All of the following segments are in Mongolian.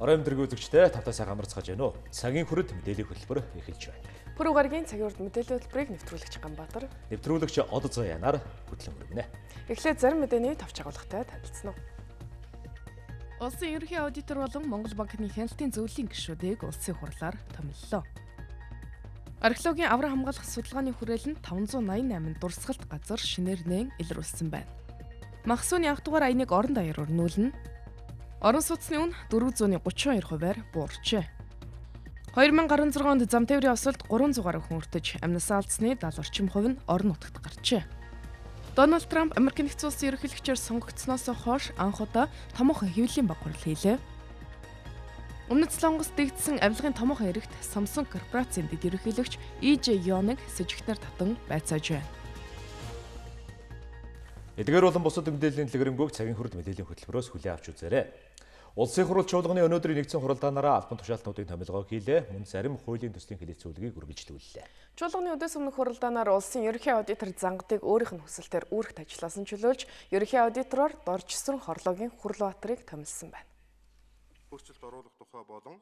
Оройн дэрэг үзэгчтэй тавтасаа хамарцгааж байна уу? Цагийн хүрэлт мэдээллийн хөтөлбөр эхэлж байна. Пүрэв гарагийн цагийн хүрэлт мэдээллийн хөтөлбөрийг нэвтрүүлэгч Ганбаатар, нэвтрүүлэгч Од Заяанаар хөтлөн хүргэнэ. Эхлээд зарим мэдээний товч агуулгатай танилцсан уу? Улсын ерөнхий аудитор болон Монгол банкны хяналтын зөвлөлийн гишүүдийг улсын хурлаар томиллоо. Археологийн авраг хамгаалах судалгааны хүрээлэн 588 дурсгалт газар шинээр нээн илрүүлсэн байна. Махсууны анх дугаар аяныг орон даяар өрнүүлнэ. Орон сууцны үн 432%-аар буурчээ. 2016 онд зам тээврийн осолд 300 гаруй хүн өртөж, амнасаа алдсны 70 орчим хувь нь орон нутагт гарчээ. Дональд Трамп Америк нэгдсэн улсын ерөнхийлөгчөөр сонгогдсноос хойш анх удаа томоохон хэвлэлийн баг хурал хийлээ. Өмнөд Солонгост дэгдсэн авилгын томоохон эрэгт Samsung корпорацийн дэд ерөнхийлөгч EJ Young с жигтнэр татан байцааж байна. Эдгээр болон бусад мэдээллийн дэлгэрэнгүй цагийн хүрэлт мэдээллийн хөтөлбөрөөс хүлээн авч үзээрэй. Улсын хурлын чуулганы өнөөдрийн нэгдсэн хуралдаанаараа албан тушаалтнуудын томилгоо хийлээ. Мөн зарим хуулийн төслийн хэлэлцүүлгийг үргэлжлүүллээ. Чуулганы өдөөс өмнөх хуралдаанаар улсын ерөнхий аудитор Зангадыг өөрийнх нь хүсэлтээр үүрэгт ажилласан чөлөөлж, ерөнхий аудитороор Доржсон Хорлоогийн Хурлбаатарыг томилсон байна. Өөрчлөлт оруулах тухай болон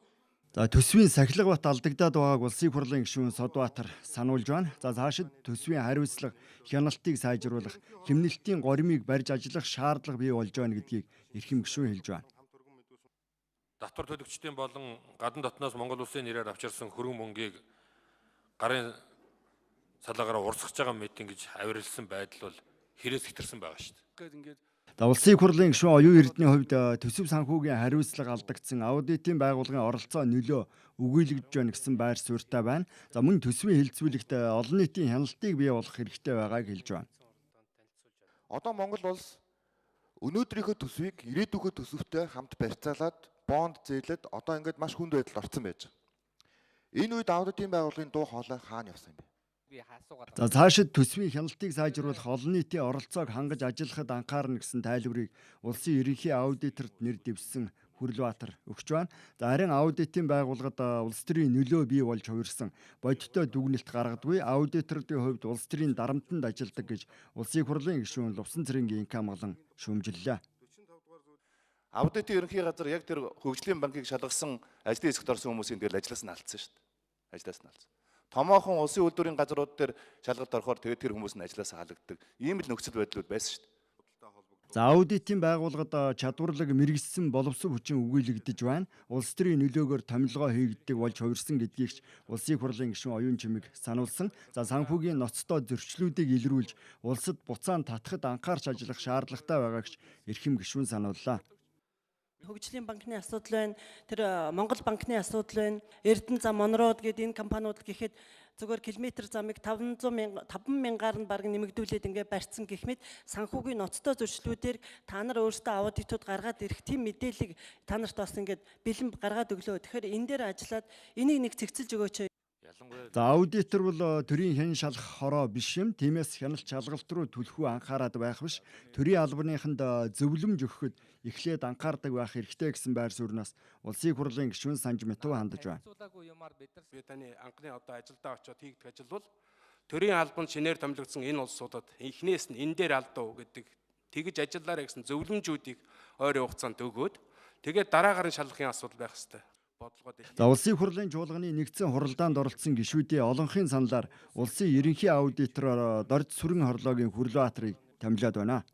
төсвийн сахилга бат алдагдаад байгааг улсын хурлын гишүүн Содбаатар сануулж байна. Цаашид төсвийн хариуцлага, хяналтыг сайжруулах, хэмнэлтийн горимыг барьж ажиллах шаардлага бий болж байна гэдгийг эрхэм гишүүн хэлж байна. татвар төлөгчдийн болон гадна дотноос Монгол улсын нэрээр авчирсан хөрөнгө мөнгийг гарын салаагаар урсгаж байгаа мэт ингэж авирилсан байдал бол хэрэгс хэтэрсэн байгаа шүү дээ. Улсын хурлын гишүүн оюун эрдэнэ хувьд төсөв санхүүгийн хариуцлага алдагдсан аудитын байгууллагын оролцоо нөлөө өгүүлэгдэж байна гэсэн байр суурьтай байна. Мөн төсвийн хэлэлцүүлэгт олон нийтийн хяналтыг бий болгох хэрэгтэй байгааг хэлж байна. Одоо Монгол улс өнөөдрийнхөө төсвийг ирээдүйнхөө төсөвтэй хамт барьцаалаад бонд зээлээд одоо ингээд маш хүнд байдалд орсон байж байгаа. Энэ үед аудитын байгууллагын дуу хоолой хаана явсан юм бэ? Цаашид төсвийн хяналтыг сайжруулах, олон нийтийн оролцоог хангаж ажиллахад анхаарна гэсэн тайлбарыг улсын ерөнхий аудиторд нэр дэвссэн Хурлбаатар өгч байна. Харин аудитын байгууллагад улс төрийн нөлөө бий болж хувирсан бодиттой дүгнэлт гаргадгүй, аудитордын хувьд улс төрийн дарамтанд ажилладаг гэж улсын хурлын гишүүн Лувсан Цэрэнгийн инк амгалан шүүмжиллээ. Аудитын ерөнхий газар яг тэр хөгжлийн банкыг шалгасан ажлын хэсэгт орсон хүмүүсийн дээр ажлаас нь алдсан шүү дээ. Ажлаас нь алдсан. Томоохон улсын үйлдвэрийн газрууд дээр шалгалт орохоор тэгээд тэр хүмүүс нь ажлаас халагддаг. Ийм л нөхцөл байдлууд байсан шүү дээ. Аудитын байгууллагад чадварлаг мэрэгссэн боловсон хүчин өгүүлэгдэж байна. Улс төрийн нөлөөгөөр томилгоо хийгддэг болж хувирсан гэдгийг улсын хурлын гишүүн оюун чимэг сануулсан. Санхүүгийн ноцтой зөрчлүүдийг илрүүлж улсад буцаан татахад анхаарч ажиллах шаардлагатай байгаагч эрхэм гишүүн санууллаа. Хөгжлийн банкны асуудал байна. Тэр Монгол банкны асуудал байна. Эрдэнэ зам, Монрод гэдэг энэ компаниуд гэхэд зөвхөн километр замыг 5,000-аар нь бараг нэмэгдүүлээд ингээд барьсан гэх мэт санхүүгийн ноцтой зөрчлүүдээр та нар өөрсдөө аудитууд гаргаад ирэх тийм мэдээллийг та нарт бас ингээд бэлэн гаргаад өглөө. Тэгэхээр энэ дээр ажиллаад энийг нэг цэгцэлж өгөөч. Аудитор бол төрийн хэн шалгах хороо биш юм. Тиймээс хяналт шалгалт руу түлхүү анхаарад байх биш. Төрийн албаныханд зөвлөмж өгөхөд эхлээд анхаардаг байх хэрэгтэй гэсэн байр суурьнаас улсын хурлын гишүүн Санж Мэтүү хандаж байна. Би таны анхны одоо ажилдаа очиод хийгдэх ажил бол төрийн албанд шинээр томилогдсон энэ улсуудад эхнээс нь энэ дээр алдаа гэдэг тэгж ажиллаарай гэсэн зөвлөмжүүдийг ойрын хугацаанд өгөөд тэгээд дараагаар нь шалгахын асуудал байх ёстой. Улсын хурлын чуулганы нэгдсэн хуралдаанд оролцсон гишүүдийн олонхын саналаар улсын ерөнхий аудитороор Дорж сүрэн Хорлоогийн Хурлбаатарыг томилоод байна.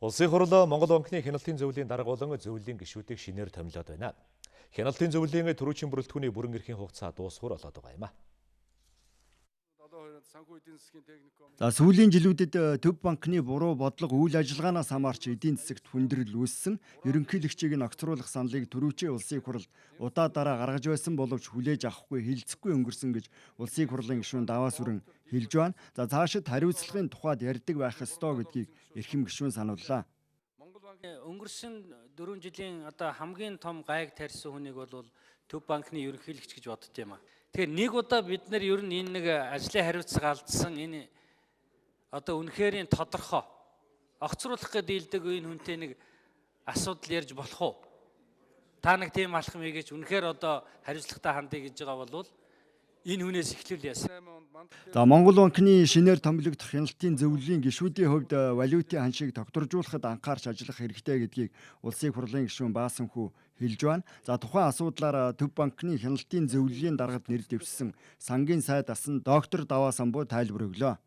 Улсын хурал Монгол банкны хяналтын зөвлөлийн дарга болон зөвлөлийн гишүүдийг шинээр томилоод байна. Хяналтын зөвлөлийн түрүүчийн бүрэлдэхүүний бүрэн эрхийн хугацаа дуусгуур болоод байгаа юм а. Сүүлийн жилүүдэд төв банкны буруу бодлого үйл ажиллагаанаас хамаарч эдийн засагт хүндрэл үүссэн. Ерөнхийлөгчийг нь огцруулах саналыг түрүүчийн улсын хурал удаа дараа гаргаж байсан боловч хүлээж авахгүй хилцэхгүй өнгөрсөн гэж улсын хурлын гишүүн Даваа Сүрэн хэлж байна. Цаашид хариуцлагын тухайд ярьдаг байх ёстой гэдгийг эрхэм гишүүн санууллаа. Өнгөрсөн 4 жилийн одоо хамгийн том гайг тарьсан хүнийг бол төв банкны ерөнхийлөгч гэж бодд юм а. Тэгэхээр нэг удаа бид нар ер нь энэ нэг ажлын хариуцлага алдсан энэ одоо үнэхээр тодорхой огцруулах гэдэг энэ хүнтэй нэг асуудал ярьж болох уу? Та нэг тийм алхам хийгээч үнэхээр одоо хариуцлагатай хандъя гэж байгаа бол энэ хүнээс эхлүүл яасан. За Монгол банкны шинээр томилогдох хяналтын зөвлөлийн гишүүдийн хувьд валютын ханшийг тогтворжуулахад анхаарч ажиллах хэрэгтэй гэдгийг улсын их хурлын гишүүн Баасанхүү хэлж байна. За тухайн асуудлаар Төв банкны хяналтын зөвлөлийн даргад нэр дэвшсэн сангийн сайд асан доктор Даваа Самбуу тайлбар өглөө.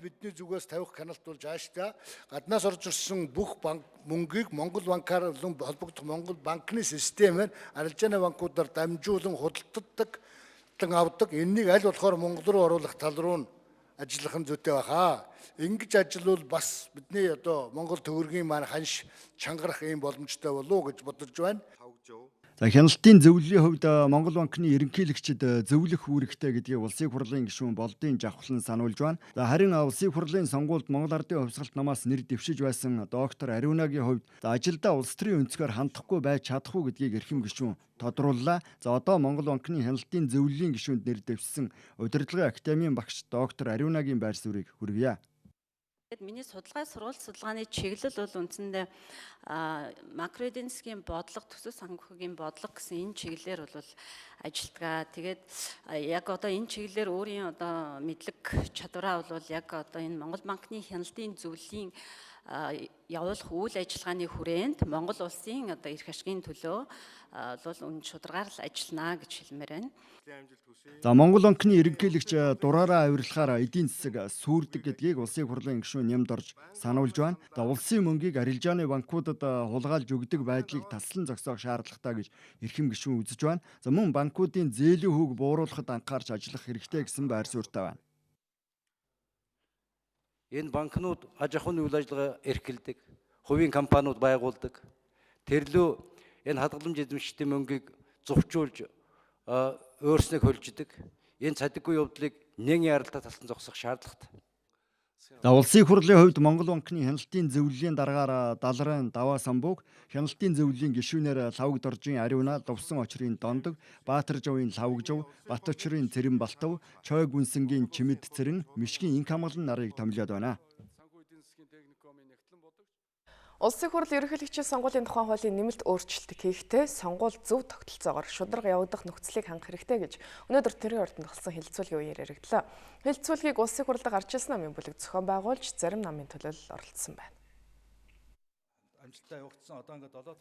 Бидний зүгээс тавих каналт болж ааштай гаднаас орж ирсэн бүх банк мөнгийг Монгол банкаар холбогдох Монгол банкны системээр арилжааны банкудаар дамжуулан худалддаг авдаг. Энэнийг аль болохоор Монгол руу оруулах тал руу ажиллах нь зүйтэй баха. Ингэж ажиллавал бас бидний одоо Монгол төгрөгийн маань ханш чангарах юм боломжтой болов уу гэж бодож байна. За хяналтын зөвлөлийн хувьд Монгол банкны ерөнхийлөгчд зөвлөх үүрэгтэй гэдгийг улсын их хурлын гишүүн Болдын Жавхлан сануулж байна. За харин улсын их хурлын сонгуульд Монгол Ардын хувьсгалт намаас нэр дэвшиж байсан доктор Ариунагийн хувьд ажилдаа улс төрийн өнцгөр хандахгүй байж чадах уу гэдгийг эрхэм гишүүн тодрууллаа. За одоо Монгол банкны хяналтын зөвлөлийн гишүүнд нэр дэвшсэн удирдлагын академийн багш доктор Ариунагийн байр суурийг хүргье. Миний сургууль судалгааны чиглэл бол үндсэндээ макро эдийн засгийн бодлого, төсөв санхүүгийн бодлого гэсэн энэ чиглэлээр бол ажилтгаа. Тэгээд яг одоо энэ чиглэлээр өөрийн одоо мэдлэг чадвараа бол яг одоо энэ Монгол банкны хяналтын зөвлөлийн явуулах үйл ажиллагааны хүрээнд Монгол улсын одоо эрх ашигын төлөө бол үн шударгаар л ажиллана гэж хэлмээр байна. За Монгол банкны ерөнхийлөгч дураараа авирлахаар эдийн засаг сүрдэг гэдгийг улсын их хурлын гишүүн Нямд орж сануулж байна. За улсын мөнгийг арилжааны банкудад хулгайлж өгдөг байдлыг таслан зогсоох шаардлагатай гэж эрхэм гишүүн үзэж байна. За мөн банкуудын зээлийн хүүг бууруулахад анхаарч ажиллах хэрэгтэй гэсэн байр суурьтай байна. Энэ банкнууд аж ахуйн үйл ажиллагаа эрхэлдэг, хувийн компаниуд байгуулдаг. Тэрлүү энэ хадгаламж эзэмшигчдийн мөнгийг зурчуулж өөрснөө хөлждөг. Энэ цадиггүй явдлыг нэгэн яралтай талсан зогсох шаардлагатай. За улсын их хурлын хувьд Монгол банкны хяналтын зөвлөлийн дараагаар Далрын Даваа Самбууг, хяналтын зөвлөлийн гишүүнээр Лавг Доржийн Ариуна, Лувсан очрын Дондог, Баатар Жовын Лавгжов, Бат очрын Цэрэн Балтав, Чой Гүнсэнгийн Чимэд Цэрэн, Мишгийн Инх хамгаалан нарыг томилоод байна. Улсын хурл ерөнхийлөгчийн сонгуулийн тухай хуулийн нэмэлт өөрчлөлт хийхдээ сонгуул зөв тогтолцоогоор шударга явагдах нөхцөлийг хангах хэрэгтэй гэж өнөөдөр Төрийн ордонд болсон хэлэлцүүлгийн үеэр яригдлаа. Хэлэлцүүлгийг улсын хурлд гарч ирсэн намын бүлэг зохион байгуулж зарим намын төлөөлөл оролцсон байна.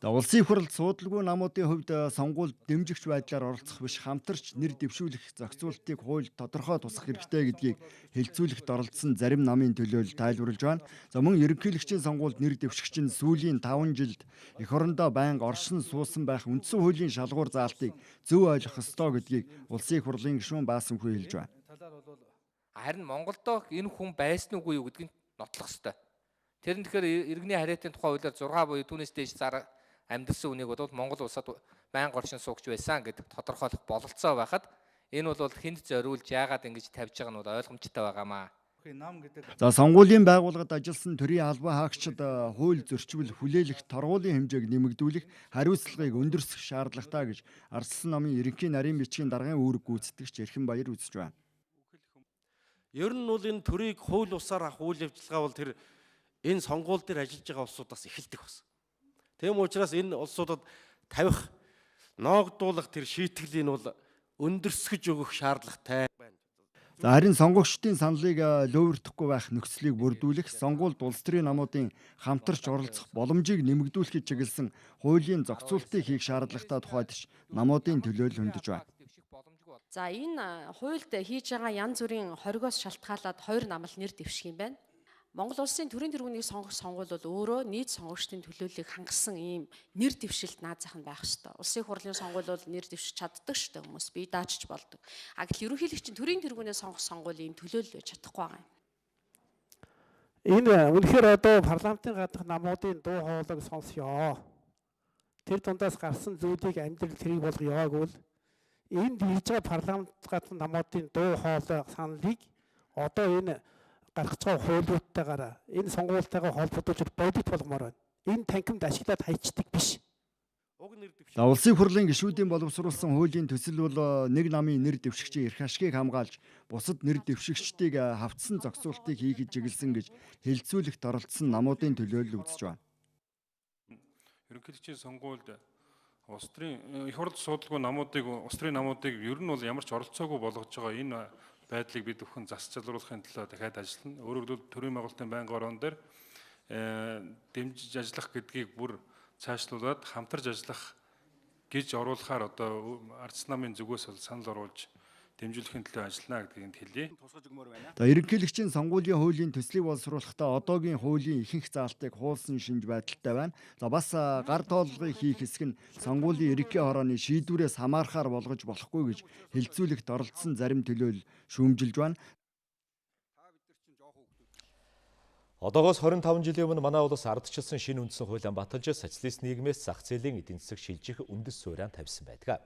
За улсын их хурлд суудалгүй намуудын хувьд сонгуульд дэмжигч байдлаар оролцох биш хамтарч нэр дэвшүүлэх зохицуултыг хууль тодорхой тусах хэрэгтэй гэдгийг хэлэлцүүлэхт оролцсон зарим намын төлөөлөл тайлбарлаж байна. За мөн ерөнхийлөгчийн сонгуульд нэр дэвшигч нь сүүлийн 5 жилд эх орондоо байнга оршин суусан байх үндсэн хуулийн шалгуур заалтыг зөв ойлгох ёстой гэдгийг улсын их хурлын гишүүн Баасанхүү хэлж байна. Харин Монголдо энэ хүн байсан үгүй юу гэдгийг нотлох ёстой. Тэр нь тэгэхээр иргэний хариатын тухай хуулиар 6 буюу түүнээс дээш зар амьдсан үнийг бол Монгол улсад байнга оршин суугч байсан гэдэг тодорхойлох бололцоо байхад энэ бол хүнд зориулж яагаад ингэж тавьж байгаа нь бол ойлгомжтой байгаамаа. За сонгуулийн байгууллагад ажилласан төрийн албан хаагчид хууль зөрчил хүлээлгэх торгуулийн хэмжээг нэмэгдүүлэх хариуцлагыг өндөрсөх шаардлагатай гэж Арслан намын ерөнхий нарийн бичгийн даргын үүрэг гүйцэтгэгч Эрхэн Баяр үзэж байна. Ер нь бол энэ төрийг хууль усаар авах үйл явдлага бол тэр энэ сонгуул дээр ажиллаж байгаа улсуудаас эхэлдэг бас. Тэм учраас энэ улсуудад тавих, ноогдуулах тэр шийтгэлийг бол өндөрсгөж өгөх шаардлагатай байна. За харин сонгогчдын саналыг луурдахгүй байх нөхцөлийг бүрдүүлэх, сонгуульд улс төрийн намуудын хамтарч оролцох боломжийг нэмэгдүүлэхэд чиглэсэн хуулийн зохицуултыг хийх шаардлагатай тухайд намуудын төлөөлөл хөндөж байна. За энэ хуульд хийж байгаа янз бүрийн хоригоос шалтгаалаад хоёр намал нэр дэвших юм байна. Монгол улсын төрийн тэргүүнийг сонгох сонгуул бол өөрөө нийт сонгогчдын төлөөллийг хангасан ийм нэр дэвшилт наазах нь байх ёстой. Улсын хурлын сонгуул бол нэр дэвшиж чаддаг шүү дээ хүмүүс. Бие даачч болдог. А гэтэл ерөнхийлөгчийн төрийн тэргүүнээ сонгох сонгуул ийм төлөөлөл байж чадахгүй байгаа юм. Энэ үнэхээр одоо парламентын гадах намуудын дуу хоолойг сонсё. Тэр дундаас гарсан зүйлийг амьдрал тэрийг болгоё гэвэл энд хийж байгаа парламент гадах намуудын дуу хоолой саналыг одоо энэ гаргаж байгаа хуулиудтайгаар энэ сонгуультайгаа холбогдуулж бодит болгомоор байна. Энэ танхимд ашиглаад хайчдаг биш. За улсын хурлын гишүүдийн боловсруулсан хуулийн төсөл бол нэг намын нэр дэвшигчийн эрх ашгийг хамгаалж бусад нэр дэвшигчдийг хавцсан зохицуултыг хийхэд чиглэсэн гэж хэлэлцүүлэгт оролцсон намуудын төлөөлөл үзэж байна. Ерөнхийлөгчийн сонгуульд улс төрийн их хурд судалгаа намуудыг улс төрийн намуудыг ер нь бол ямар ч оролцоогүй болгож байгаа энэ байдлыг бид бүхэн засчилруулахын төлөө дахиад ажиллана. Өөрөөр хэлбэл төрийн байгуулалтын байнгын орон дээр дэмжиж ажиллах гэдгийг бүр цаашлуулад хамтарч ажиллах гэж оруулахаар одоо ардс намын зүгээс бол санал оруулж дэмжүүлэхийн төлөө ажиллана гэдгийг хэлье. За ерөнхийлөгчийн сонгуулийн хуулийн төслийг боловсруулахдаа одоогийн хуулийн ихэнх заалтыг хуулсан шинж байдалтай байна. За бас гар тооллогыг хийх хэсэг нь сонгуулийн ерөнхий хорооны шийдвэрээс хамаарахаар болгож болохгүй гэж хэлэлцүүлэгт оролцсон зарим төлөөлөл шүүмжилж байна. Одоогоос 25 жилийн өмнө манай улс ардчилсан шинэ үндсэн хуулиан баталж социалист нийгмээс зах зээлийн эдийн засаг шилжих үндэс суурьан тавьсан байдаг.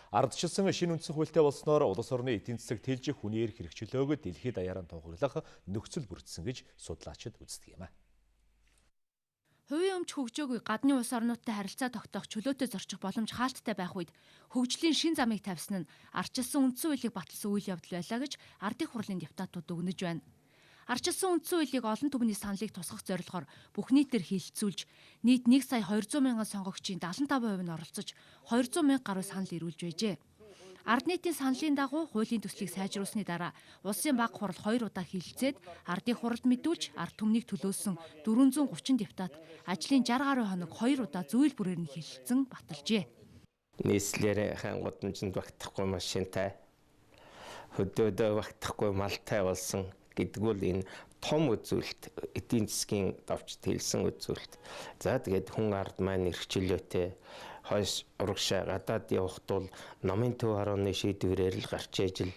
Ардчилсан шинэ үндсэн хуультай болсноор улс орны эдийн засаг тэлжих хүний эрх хэрэгчлөөгөө дэлхийд даяараа тунхаглах нөхцөл бүрдсэн гэж судлаачид үздэг юм. Хувийн өмч хөгжөөгүй гадны улс орнуудтай харилцаа тогтоох чөлөөтэй зорчих боломж хаалттай байх үед хөгжлийн шин замыг тавьсан нь ардчилсан үндсэн хуулийг баталсан үйл явдал байлаа гэж ардын хурлын депутатууд өгнөж байна. Ардчилсан үндсэн хуулийг олон түвшний саналыг тусгах зорилгоор бүх нийтээр хилцүүлж нийт 1,200,000 сонгогчийн 75% нь оролцож 200,000 гаруй санал ирүүлж байжээ. Ард нийтийн саналын дагуу хуулийн төслийг сайжруулсны дараа улсын баг хурал 2 удаа хилцээд ардын хуралд мэдүүлж ард түмнийг төлөөсөн 430 депутат ажлын 60 гаруй хоног 2 удаа зүйл бүрээр нь хилцсэн баталжээ. Нийслэлээр хангуудамжинд багтахгүй машинтай хөдөөдөө багтахгүй малтай болсон гэдгүүл энэ том үзүүлэлт эдийн засгийн давчд хэлсэн үзүүлэлт. За тэгээд хүн ард маань эрхчлөөтэй хойш урагшаа гадаад явахд бол намын төв хорооны шийдвэрээр л гарч ижил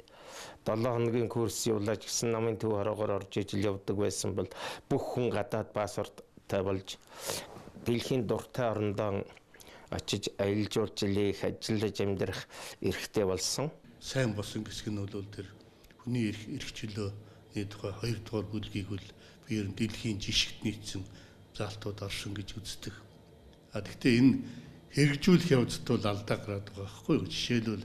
7 хоногийн курс явуулж гисэн намын төв хороогоор орж ижил явдаг байсан бол бүх хүн гадаад паспорттай болж дэлхийн дуртай орондоо очиж аялал жуулчлалыг ажиллаж амьдрах эрхтэй болсон. Сайн болсон гисг нь бол тэр хүний эрхчлөө тухай 2 дугаар бүлгийг бол би ер нь дэлхийн жишгт нийцсэн залтууд оршин гэж үздэг. Гэхдээ энэ хэрэгжүүлэх явцад бол алдаа гараад байгаа байхгүй юу? Жишээлбэл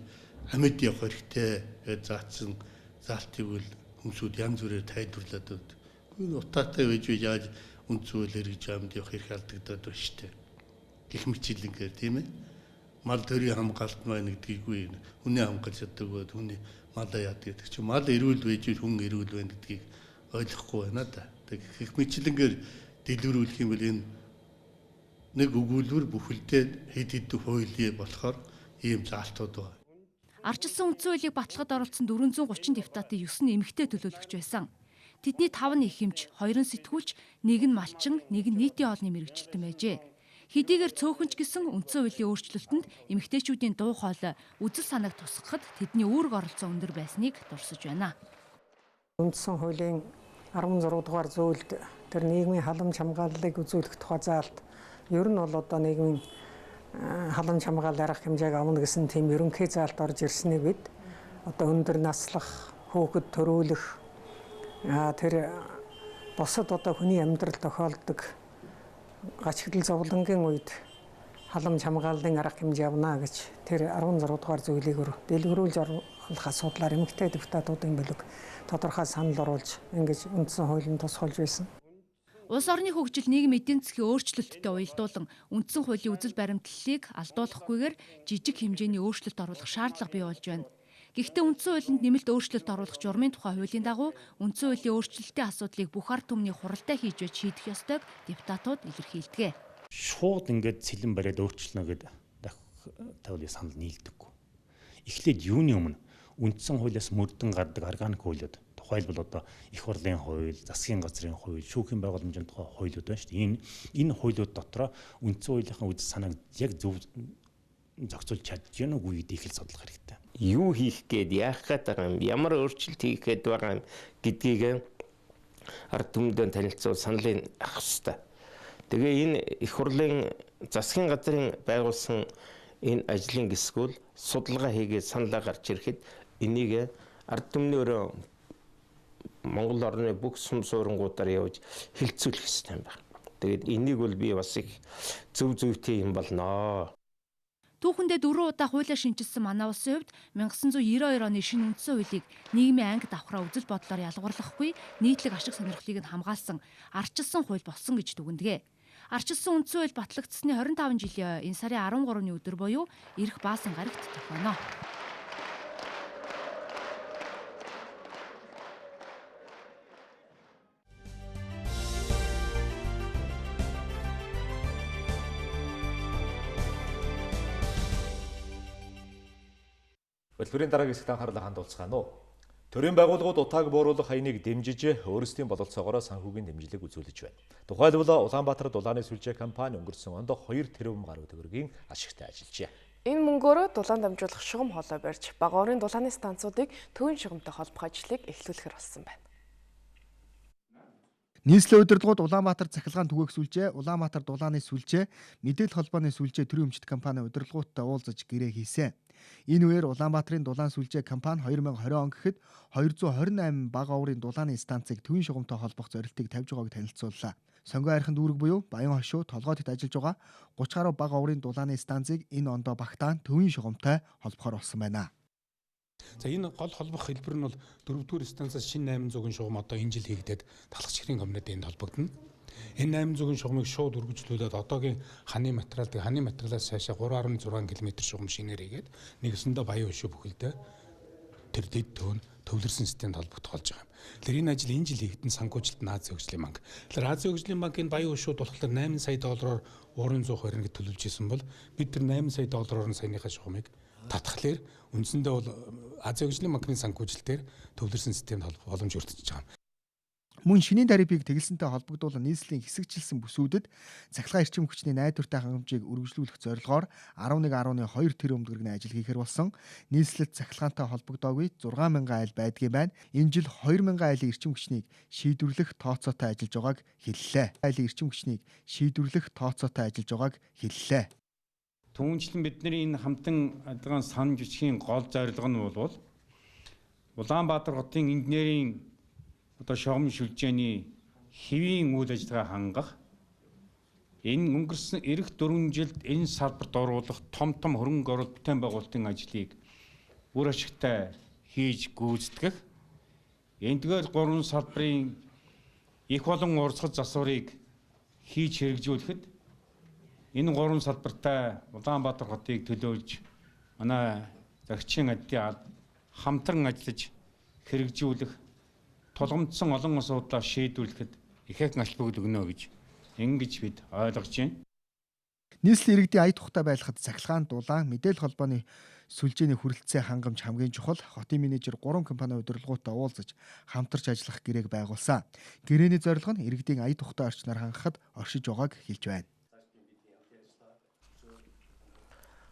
амьд явах хэрэгтэй гэж заасан залтыг бол хүмүүсүүд янз бүрээр тайлбарлаад байна. Энэ утаатай байж яаж үндсүүл хэрэгж амьд явах хэрэг алдагдаад байна шүү дээ. Гэх мэтлэнгээр тийм ээ. Мал төрийн хамгаалалт маань гэдгийггүй хүний хамгаалж чаддаг хүний малаа яадаг гэдэг чинь мал эрүүл байж хүн эрүүл байна гэдгийг ойлгохгүй байна да. Тэг мэтлэнгээр дэлгэрүүлэх юм бол энэ нэг өгүүлбэр бүхэлдээ хэд хэдэн хуулийн болохоор ийм заалтууд байна. Ардчилсан үндсэн хуулийг баталгахад оролцсон 430 депутатын 9 нь эмэгтэй төлөөлөгч байсан. Тэдний 5 нь их хэмж, 2 нь сэтгүүлч, 1 нь малчин, 1 нь нийтийн хоолны мэрэгчлэлтэн байжээ. Хэдийгээр цөөхөнч гэсэн үндсэн хуулийн өөрчлөлтөнд эмэгтэйчүүдийн дуу хоолой үзэл санааг тусгахад тэдний үүрэг оролцоо өндөр байсныг дурсаж байна. Үндсэн хуулийн 16 дугаар зөвлөлд тэр нийгмийн халамж хамгааллыг үзүүлэх тухай заалт ер нь бол одоо нийгмийн халамж хамгаалал арга хэмжээг авна гэсэн тийм ерөнхий заалт орж ирснийг бид одоо өндөр наслах, хүүхэд төрүүлэх тэр бусад одоо хүний амьдрал тохиолдог гачигдал зовлонгийн үед халамж хамгааллын арга хэмжээ авна гэж тэр 16 дугаар зөвлөлийг дэлгэрүүлж оруулах асуудлаар эмэгтэй депутатуудын бүлэг тодорхой санал оруулж ингэж үндсэн хуулийн тусгуулж байсан. Улс орны хөгжил нийгэм эдийн засгийн өөрчлөлттэй уялдуулан үндсэн хуулийн үзэл баримтлалыг алдуулахгүйгээр жижиг хэмжээний өөрчлөлт оруулах шаардлага бий болж байна. Гэхдээ үндсэн хуулинд нэмэлт өөрчлөлт оруулах журмын тухай хуулийн дагуу үндсэн хуулийн өөрчлөлтийн асуудлыг бүх ард түмний хуралтай хийж байж шийдэх ёстойг депутатууд илэрхийлдэг. Шууд ингээд цэлэн бариад өөрчлөнө гэдэг тавлын санал нийлдэггүй. Эхлээд юуны өмнө үндсэн хуулиас мөрдөн гардаг органик хуулиуд тухайлбал одоо их хурлын хууль, засгийн газрын хууль, шүүхийн байгууламжийн тухай хуулиуд байна шүү дээ. Энэ хуулиуд дотроо үндсэн хуулийнхаа үзэл санааг яг зөв зохицуулж чадж яана үгүй гэдгийг их судлах хэрэгтэй. Юу хийх гээд яах гээд байгаа юм, ямар өөрчлөлт хийх гээд байгаа юм гэдгийг ард түмэд танилцуул саналын авах хэрэгтэй. Тэгээ энэ их хурлын засгийн газрын байгуулсан энэ ажлын хэсгүүл судалгаа хийгээд саналаа гарч ирэхэд энийг ард түмний өөрөө Монгол орны бүх сум суурангуудаар явж хилцүүлэх хэрэгтэй юм байна. Тэгээд энийг бол би бас их зөв зөвтэй юм болно. Түүхэндээ 4 удаа хуулиа шинжилсэн манай улсын хувьд 1992 оны шинэ үндсэн хуулийг нийгмийн анги давхраа үзэл бодлоор ялгуурлахгүй нийтлэг ашиг сонирхлыг нь хамгаалсан ардчилсан хууль болсон гэж дүгнэдэг. Ардчилсан үндсэн хууль батлагдсны 25 жилийн энэ сарын 13-ны өдөр буюу ирэх Баасан гарагт тохионо. Хөтөлбөрийн дараагийн хэсэгт анхаарлаа хандуулцгаана уу. Төрийн байгууллагууд утааг бууруулах хаяныг дэмжиж өөрсдийн бололцоогоор санхүүгийн дэмжлэг үзүүлж байна. Тухайлбал Улаанбаатар дулааны сүлжээ компани өнгөрсөн онд 2 тэрбум гаруй төгрөгийн ашигтай ажиллажээ. Энэ мөнгөөрөө дулаан дамжуулах шугам хоолой барьж бага орын дулааны станцуудыг төвийн шугамтай холбох ажлыг эхлүүлэхээр болсон байна. Нийслэлийн удирдлагууд Улаанбаатар цахилгаан түгээх сүлжээ, Улаанбаатар дулааны сүлжээ, мэдээлэл холбооны сүлжээ төрийн өмчт компани удирдлагуудтай уулзаж гэрээ хийсэн. Энэ үеэр Улаанбаатарын дулаан сүлжээ компани 2020 он гэхэд 228 бага оврын дулааны станцыг төвийн шугамтай холбох зорилтыг тавьж байгааг танилцууллаа. Сонгоо архин дүүрэг буюу Баян хошуу толгойд ажиллаж байгаа 30 гаруй бага оврын дулааны станцыг энэ ондоо багтаан төвийн шугамтай холбохоор болсон байна. За энэ гол холбох хэлбэр нь бол 4-р станцаас шинэ 800-ын шугам одоо энэ жил хийгдээд талхач хэргийн комбинат энд холбогдно. Энэ 800-ын шугамыг шууд үргэлжлүүлээд одоогийн ханы материалаас цаашаа 3.6 км шугам шинээр хийгээд нэгсэндээ Баян хошуу бүхэлдээ тэр дэд төвлөрсөн системд холбогдох болж байгаа юм. Тэгэхээр энэ ажил энэ жил хийгдэн санхүүжилт нь Азийн хөгжлийн банк. Тэгэхээр Азийн хөгжлийн банкын Баян хошууд болохоор 8 сая доллараар уурын 120 гэж төлөвлөж исэн бол бид тэр 8 сая доллараар саяныхаа шугамыг татхлаар үндсэндээ бол Азийн хөгжлийн банкны санхүүжилтээр төвлөрсөн системд боломж өртөж байгаа юм. Мөн шинийн тарифыг тэгэлсэнтэй холбогдуулан нийслэлийн хэсэгчлсэн бүсүүдэд цахилгаан эрчим хүчний найдвартай хангамжийг үргэлжлүүлэх зорилгоор 11.2 тэрбум төгрөгийн ажил хийхээр болсон. Нийслэлд цахилгаантай холбогдоогүй 6,000 айл байдгийн байна. Энэ жил 2,000 айлын эрчим хүчнийг шийдвэрлэх тооцоотой ажиллаж байгааг хэллээ. Айлын эрчим хүчнийг шийдвэрлэх тооцоотой ажиллаж байгааг хэллээ. Түүнчлэн бидний энэ хамтан адилхан сан жижигхийн гол зорилго нь бол Улаанбаатар хотын инженерийн шугам сүлжээний хэвийн үйл ажиллагаа хангах, энэ өнгөрсөн эх 4 жилд энэ салбарт оруулах том хөрөнгө оруулалт бүтээн байгуулалтын ажлыг үр ашигтай хийж гүйцэтгэх, эндгээр 3 салбарын их болон урсгал засварыг хийж хэрэгжүүлэхэд энэ 3 салбартай Улаанбаатар хотыг төлөөлж манай зарчийн аддын хамтран ажиллаж хэрэгжүүлэх, тулгамдсан олон асуудлаа шийдвэрлэхэд ихээхэн ач бүгд өгнө гэж ингэж бид ойлгож байна. Нийслэлийн иргэдийн ая тухтай байлгахад цахилгаан, дулаан, мэдээлэл холбооны сүлжээний хүрэлцээ хангамж хамгийн чухал. Хотын менежер 3 компани удирдлагуудтай уулзаж хамтарч ажиллах гэрээг байгуулсан. Гэрээний зорилго нь иргэдийн ая тухтай орчноор хангахад оршиж байгааг хэлж байна.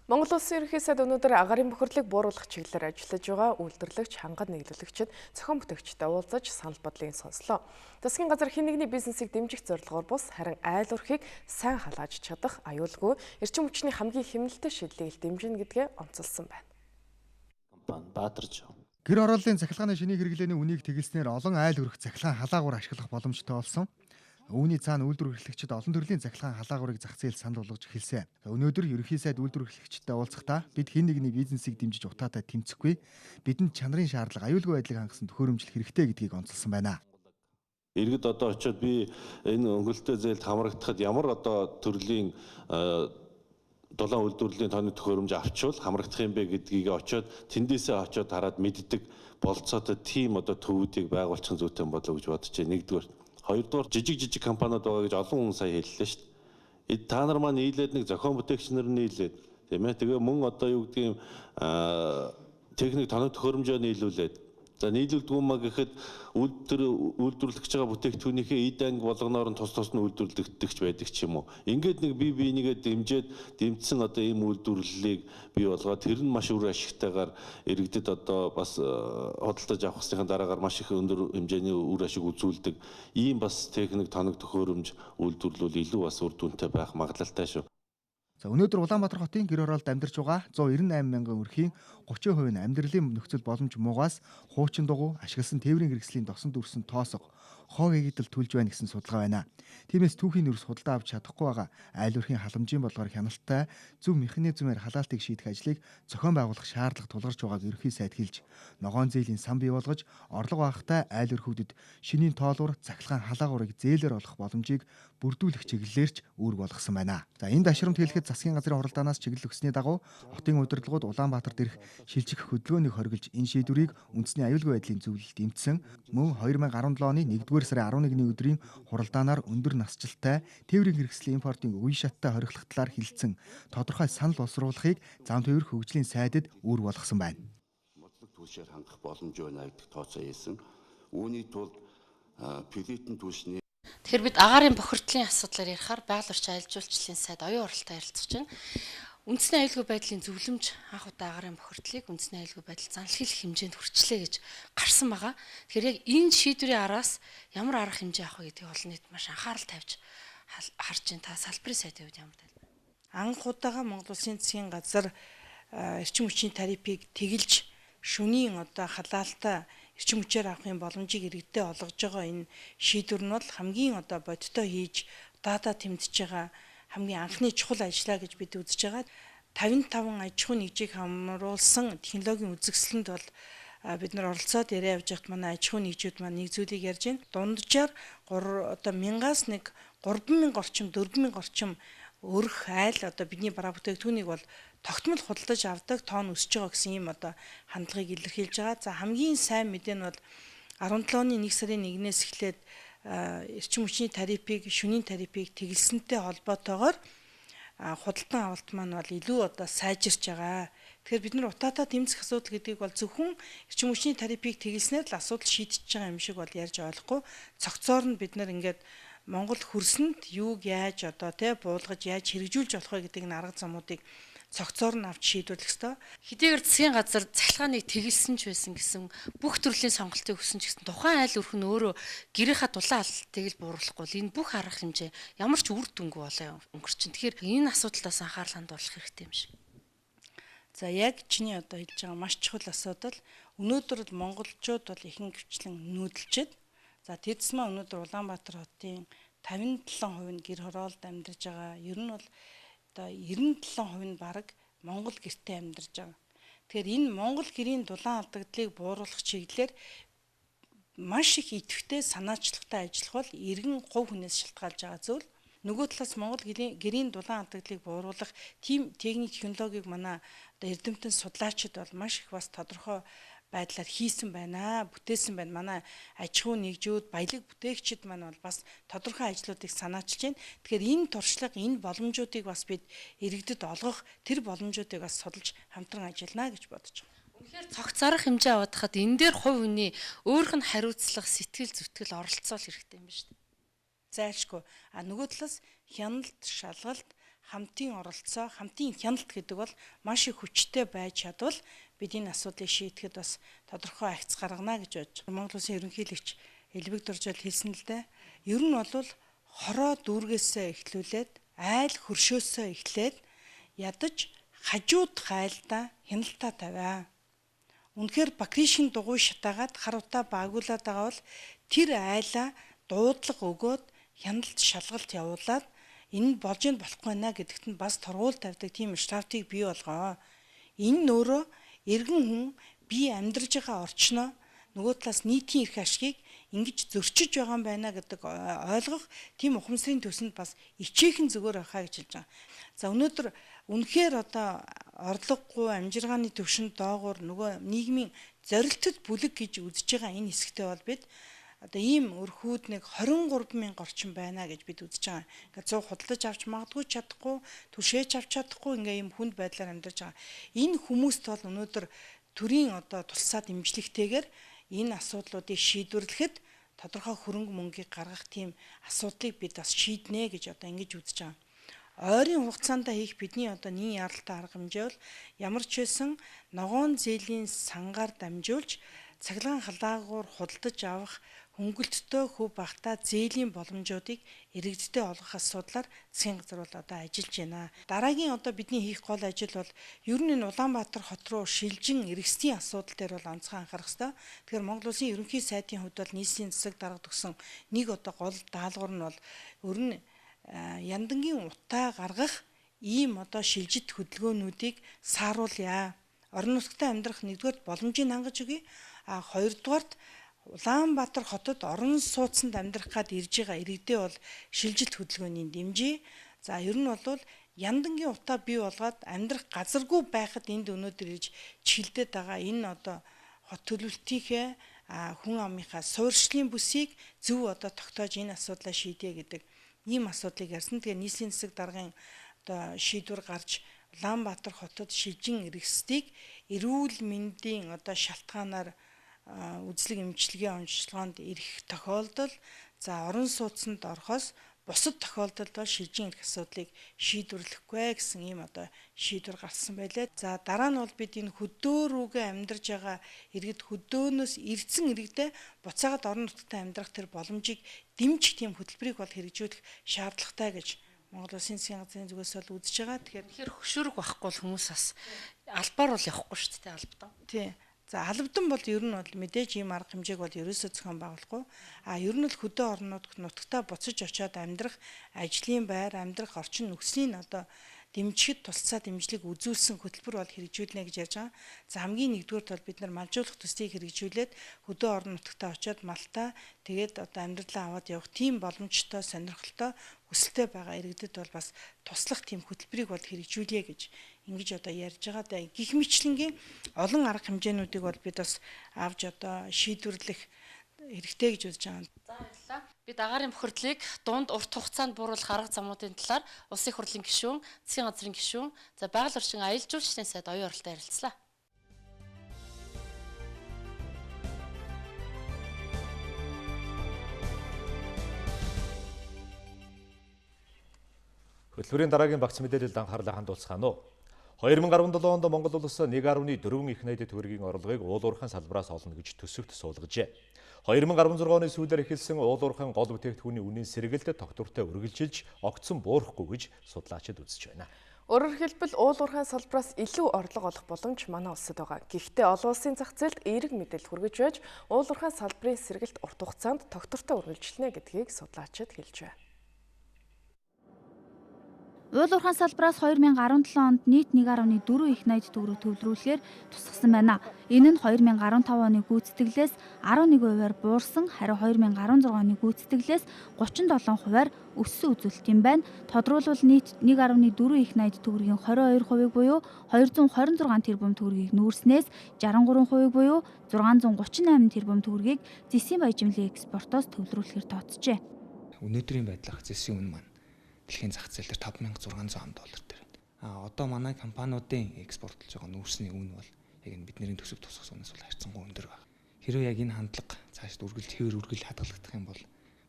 Монгол Улсын ерөнхий сайд өнөөдөр агаарын бохирлыг бууруулах чиглэлээр ажиллаж байгаа үйлдвэрлэгч, хангад нийлүүлэгчид, зохион бүтээгчтэй уулзаж санал бодлыг сонслоо. Засгийн газар хэн нэгний бизнесийг дэмжих зорилгоор бус харин айл урхийг сайн халааж чадах аюулгүй эрчим хүчний хамгийн хэмнэлттэй шийдлийг дэмжинэ гэдгээ онцолсон байна. Гэр орооллын цахилгааны шинийг хэрэглээний үнийг тэгэлснээр олон айл өрх цахилгаан халаагуур ашиглах боломжтой болсон. Үүний цаана үйлдвэр эрхлэгчид олон төрлийн цахилгаан халаагуурыг зах зээлд санал болгож эхэлсэн. Өнөөдөр ерөнхий сайд үйлдвэр эрхлэгчидтэй уулзахдаа бид хэн нэгний бизнесийг дэмжиж утаатай тэмцэхгүй, бидэнд чанарын шаардлага, аюулгүй байдлыг хангасан төхөөрөмжлөх хэрэгтэй гэдгийг онцолсон байна. Иргэд одоо очиод би энэ өнгөлтөө зээлд хамрагдахад ямар одоо төрлийн дулаан үйлдвэрлэлийн тооны төхөөрөмж авчвал хамрагдах юм бэ гэдгийг очиод тэндээсээ очиод хараад мэддэг болцоотой тим одоо төвүүдийг байгуулчих зүйтэй болов гэж бодож байна. Нэгдүгээр. Хоёрдугаар жижиг компаниуд байгаа гэж олон хүн сая хэллээ шүү дээ. Та нар маань нийлээд нэг зохион бүтээгч нар нийлээд тийм ээ. Тэгээ мөн одоо юу гэдэг юм техник тоног төхөөрөмжөө нийлүүлээд за нийлүүлдэггүй маа гэхэд үйлдвэрлэж байгаа бүтээгдэхүүнийхээ эд анги болгоноор нь тус нь үйлдвэрлэгдэгч байдаг ч юм уу. Ингээд нэг бие бинийгээ дэмжсэн одоо ийм үйлдвэрлэлийг бий болгоод тэр нь маш үр ашигтайгаар иргэдэд одоо бас худалдаж авахсныхаа дараагаар маш их өндөр хэмжээний үр ашиг үзүүлдэг ийм бас техник тоног төхөөрөмж үйлдвэрлэл илүү бас үр дүнтэй байх магадлалтай шүү. За өнөөдөр Улаанбаатар хотын гэр хороолд амьдарч байгаа 198 мянган өрхийн 30% нь амьдралын нөхцөл боломж муугаас хуучин дугуй ашигласан тээврийн хэрэгслийн досонд үрсэн тоосго хоо хийгдэл түлж байна гэсэн судалгаа байна. Тиймээс түүхийн нэрс худалдаа авч чадахгүй байгаа айл өрхийн халамжийн бодлогоор хяналттай зөв механизмээр халаалтыг шийдэх ажлыг зохион байгуулах шаардлага тулгарч байгааг ерөнхий сайд хэлж, ногоон зээлийн сан бий болгож орлого багахтай айл өрхүүдэд шинийн тоолуур цахилгаан халаагуурыг зээлээр олох боломжийг бүрдүүлэх чиглэлээрч үүрэг болгосон байна. За энэ дашрамт хэлэхэд засгийн газрын хуралдаанаас чиглэл өгсөний дагуу хотын удирдлагууд Улаанбаатар дээрх шилжих хөдөлгөөнийг хоригдж энэ шийдвэрийг үндэсний аюулгүй байдлын зөвлөлд дэмжсэн мөн 2017 оны 1-р сарын 11-ний өдрийн хуралдаанаар өндөр насжилттай тээврийн хэрэгслийн импортын үе шаттай хоригдлох талаар хэлэлцэн тодорхой санал боловсруулахыг зам тээврийн хөгжлийн сайдад үүрэг болгосон байна. Модлог түлшээр хангах боломж байна гэдэг тооцоо хийсэн. Үүний тулд пилетэн түлшний Тэгэхээр бид агаарын бохирдлын асуудлаар ярихаар байгаль орчин аялал жуулчлалын сайд оюун оролттой ярилцж байна. Үндэсний аюулгүй байдлын зөвлөмж анх удаа агаарын бохирдлыг үндэсний аюулгүй байдал занл хийх хэмжээнд хүрчлээ гэж гарсан байгаа. Тэгэхээр яг энэ шийдвэрийн араас ямар арга хэмжээ авах вэ гэдгийг олон нийт маш анхаарал тавьж харж байна. Та салбарын сайдын хувьд ямар тал? Анх удаага Монгол Улсын засгийн газар эрчим хүчний тарифыг тэгэлж шөнийн халаалтаа эрчим хүчээр авахын боломжийг иргэдэд олгож байгаа энэ шийдвэр нь бол хамгийн бодиттой хийж дата тэмдэж байгаа хамгийн анхны чухал ажлаа гэж бид үзэж байгаа. 55 аж ахуйн нэгжийг хамруулсан технологийн үзэсгэлэнт бол бид нар оролцоод яриа явж байхад манай аж ахуйн нэгжүүд маань нэг зүйлийг ярьж байна. Дунджаар 1000-аас 3000 орчим 4000 орчим өрх айл бидний бараа бүтээгдэхүүнийг бол тогтмол худалдаж авдаг тоон өсөж байгаа гэсэн ийм хандлагыг илэрхийлж байгаа. За хамгийн сайн мэдээ нь бол 17 оны 1 сарын 1-ээс эхлээд эрчим хүчний тарифыг, шөнийн тарифыг тэгэлсэнтэй холбоотойгоор худалдан авалт маань бол илүү сайжирч байгаа. Тэгэхээр бид нар утаатаа тэмцэх асуудал гэдгийг бол зөвхөн эрчим хүчний тарифыг тэгэлснээр л асуудал шийдэж байгаа юм шиг бол ярьж ойлгохгүй. Цогцоор нь бид нар ингээд Монгол хөрсөнд юуг яаж буулгаж яаж хэрэгжүүлж болох вэ гэдэг арга замуудыг цогцоор нь авч шийдвэрлэх ёстой. Хэдийгээр засгийн газар цахилгааныг тэгэлсэн ч байсан гэсэн бүх төрлийн сонголтыг өгсөн ч гэсэн тухайн айл өрх нь өөрөө гэрийнхаа дулаан алдалтыг л бууруулахгүй л энэ бүх арга хэмжээ ямар ч үр дүнгүй болоо өнгөрчин. Тэгэхээр энэ асуудлаас анхаарал хандуулах хэрэгтэй юм шиг. За яг чиний хэлж байгаа маш чухал асуудал. Өнөөдөр монголчууд бол ихэнх хвчлэн нүүдэлчээд за тэдсмээ өнөөдөр Улаанбаатар хотын 57% нь гэр хороолд амьдарч байгаа. Ер нь бол 97% нь бараг Монгол гэртээ амьдарч байгаа. Тэгэхээр энэ Монгол гэрийн дулаан алдагдлыг бууруулах чиглэлээр маш их идэвхтэй санаачлагтай ажиллах бол иргэн хувь хүнээс шалтгаалж байгаа зүйл. Нөгөө талаас Монгол гэрийн дулаан алдагдлыг бууруулах тийм техник технологиг манай эрдэмтэн судлаачид бол маш их бас тодорхой байдлаар хийсэн байна, бүтээсэн байна. Манай аж ахуйн нэгжүүд, баялаг бүтээгчид маань бол бас тодорхой ажлуудыг санаачилж байна. Тэгэхээр энэ туршлага, энэ боломжуудыг бас бид иргэдэд олгох, тэр боломжуудыг бас судалж хамтран ажиллана гэж бодож байна. Үнэхээр цогц арга хэмжээ аваадахад энэ дээр хувь хүний өөрх нь хариуцлах, сэтгэл зүтгэл оролцоол хэрэгтэй юм байна шүү дээ. Зайлшгүй. Нөгөө талаас хяналт, шалгалт, хамтын оролцоо, хамтын хяналт гэдэг бол маш их хүчтэй байж чадвал бид энэ асуудлыг шийдэхэд бас тодорхой агц гаргана гэж бодож байна. Монгол Улсын ерөнхийлөгч Элбэг Дуржаал хэлсэн л дээ. Ер нь бол хороо дүүргээсээ эхлүүлээд айл хөршөөсөө эхлээд ядаж хажууд хайлдаа хяналтаа тавиа. Үнэхээр Бакришин дугуй шатаагаад хар утаа баагуулаад байгаа бол тэр айлаа дуудлага өгөөд хяналт шалгалт явуулаад энэ болж ин болохгүй наа гэдэгт нь бас торгуул тавьдаг тийм штрафтыг бий болгоо. Энэ нөөрөө иргэн хүн би амьдарж байгаа орчноо нөгөө талаас нийтийн эрх ашгийг ингэж зөрчиж байгаа юм байна гэдэг ойлгох тийм ухамсарын төсөнд бас ичээхэн зүгээр байхаа гэж хэлж байгаа. За өнөөдөр үнэхээр орлогогүй амжиргааны төвшөнд доогуур нөгөө нийгмийн зорилттой бүлэг гэж үзэж байгаа энэ хэсэгтээ бол бид ийм өрхүүд 23,000 орчим байна гэж бид үзэж байгаа. Ингээд 100 худалдаж авч магадгүй чадахгүй, түшээж авч чадахгүй ингээ ийм хүнд байдлаар амьдарч байгаа. Энэ хүмүүст бол өнөөдөр төрийн тулсаа дэмжлэгтэйгээр энэ асуудлуудыг шийдвэрлэхэд тодорхой хөрөнгө мөнгийг гаргах тийм асуудлыг бид бас шийднэ гэж ингэж үзэж байгаа. Ойрын хугацаанд хийх бидний нийгмийн яралтай арга хэмжээ бол ямар ч байсан ногоон зээлийн сангаар дамжуулж цахилгаан халаагуур худалдаж авах хөнгөлөлтөө хөв багтаа зээлийн боломжуудыг иргэдтэй олгох асуудлаар засгийн газар бол одоо ажиллаж байна. Дараагийн одоо бидний хийх гол ажил бол ер нь энэ Улаанбаатар хот руу шилжин иргэсдийн асуудал дээр бол онцгой анхаарах ёстой. Тэгэхээр Монгол Улсын ерөнхий сайдын хувьд бол нийслэлийн засаг дарга төгсөн нэг одоо гол даалгавар нь бол ер нь яндангийн утаа гаргах ийм одоо шилжит хөдөлгөөнүүдийг сааруулъя. Орон нутгад амьдрах нэгдүгээр боломжийг хангаж өгье. Хоёрдугаарт Улаанбаатар хотод орон сууцнд амьдрах гад ирж байгаа иргэдээ бол шилжилт хөдөлгөөний дэмжиж. За ер нь бол яндангийн утаа бий болгоод амьдрах газаргүй байхад энд өнөөдөр ирж чиглэдэд байгаа энэ одоо хот төлөвлөлтийнхээ хүн амынхаа суурьшлийн бүсийг зөв одоо тогтоож энэ асуудлаа шийдье гэдэг ийм асуудлыг ярьсан. Тэгээ нийслэлийн засаг даргын одоо шийдвэр гарч Улаанбаатар хотод шилжин иргэсдийг эрүүл мэндийн одоо шалтгаанаар үзлэг эмчилгээний онцлогоонд ирэх тохиолдол за орон сууцнд орохоос бусад тохиолдолд бол шилжин ирэх асуудлыг шийдвэрлэхгүй гэсэн ийм одоо шийдвэр гарсан байлаа. За дараа нь бол бид энэ хөдөө рүүгээ амьдарж байгаа иргэд хөдөөнөөс эрдсэн иргэдээ буцаагаад орон нутгад амьдрах тэр боломжийг дэмжих тийм хөтөлбөрийг бол хэрэгжүүлэх шаардлагатай гэж Монгол Улсын засгийн газрын зүгээс бол үзэж байгаа. Тэгэхээр хөшүүрэг байхгүй бол хүмүүс бас албаар бол явахгүй шүү дээ албадан. Тий. За албадан бол ер нь бол мэдээж ийм арга хэмжээг бол ерөөсөө зохион байгуулахгүй. Ер нь л хөдөө орон нутгтаа буцаж очиод амьдрах ажлын байр, амьдрах орчин нөхцөлийн одоо дэмжихэд тусалцаа дэмжлэг үзүүлсэн хөтөлбөр бол хэрэгжүүлнэ гэж ярьж байгаа. За хамгийн нэгдүгээрт бол бид нар малжуулах төслийг хэрэгжүүлээд хөдөө орон нутгтаа очиод малтаа тэгээд одоо амьдралаа аваад явах тийм боломжтой, сонирхолтой хүсэлтэй байгаа иргэдэд бол бас туслах тийм хөтөлбөрийг бол хэрэгжүүлье гэж ингэж одоо ярьж байгаа даа. Гэх мэтлэнгийн олон арга хэмжээнүүдийг бол бид бас авч одоо шийдвэрлэх хэрэгтэй гэж үзэж байгаа. За баярлалаа. Бид агаарын бохирдлыг дунд урт хугацаанд бууруулах арга замуудын талаар Улсын их хурлын гишүүн, засгийн газрын гишүүн, за байгаль орчин аялал жуулчлалын сайд оюун оролтой ярилцлаа. Хөтөлбөрийн дараагийн багц мэдээлэлд анхаарлаа хандуулцгаана уу. 2017 онд Монгол улс 1.4 их найдад төгрөгийн орлогыг уулуурхайн салбараас олно гэж төсөвт суулгажээ. 2016 оны сүүлээр эхэлсэн уулуурхайн гол бүтээгдэхүүний үнийн сэргэлт тогтвортой үргэлжилж огцон буурахгүй гэж судлаачид үзэж байна. Өөрөөр хэлбэл уулуурхайн салбараас илүү орлого олох боломж манай улсад байгаа. Гэхдээ олон улсын зах зээлд эерэг мэдээлэл хүргэж байж уулуурхайн салбарын сэргэлт урт хугацаанд тогтвортой үргэлжилнэ гэдгийг судлаачид хэлж байна. Уулуурхайн салбараас 2017 онд нийт 1.4 их найд төгрөг төвлөрүүлэхээр тусгасан байна. Энэ нь 2015 оны гүйцэтгэлээс 11%-аар буурсан, харин 2016 оны гүйцэтгэлээс 37%-аар өссөн үзүүлэлт юм байна. Тодруулбал нийт 1.4 их найд төгрөгийн 22% буюу 226 тэрбум төгрөгийг нүүрснээс 63% буюу 638 тэрбум төгрөгийг зэсийн баяжмлын экспортоос төвлөрүүлэхээр тооцжээ. Өнөөдрийн байдлаар зэсийн үн маань дэлхийн зах зээл дээр $5600 дээр байна. Одоо манай компаниудын экспортлж байгаа нүүрсний үн бол яг энэ бидний төсөв тусгахнаас бол харьцангуй өндөр байна. Хэрвээ яг энэ хандлага цааш үргэлж хадгалагдах юм бол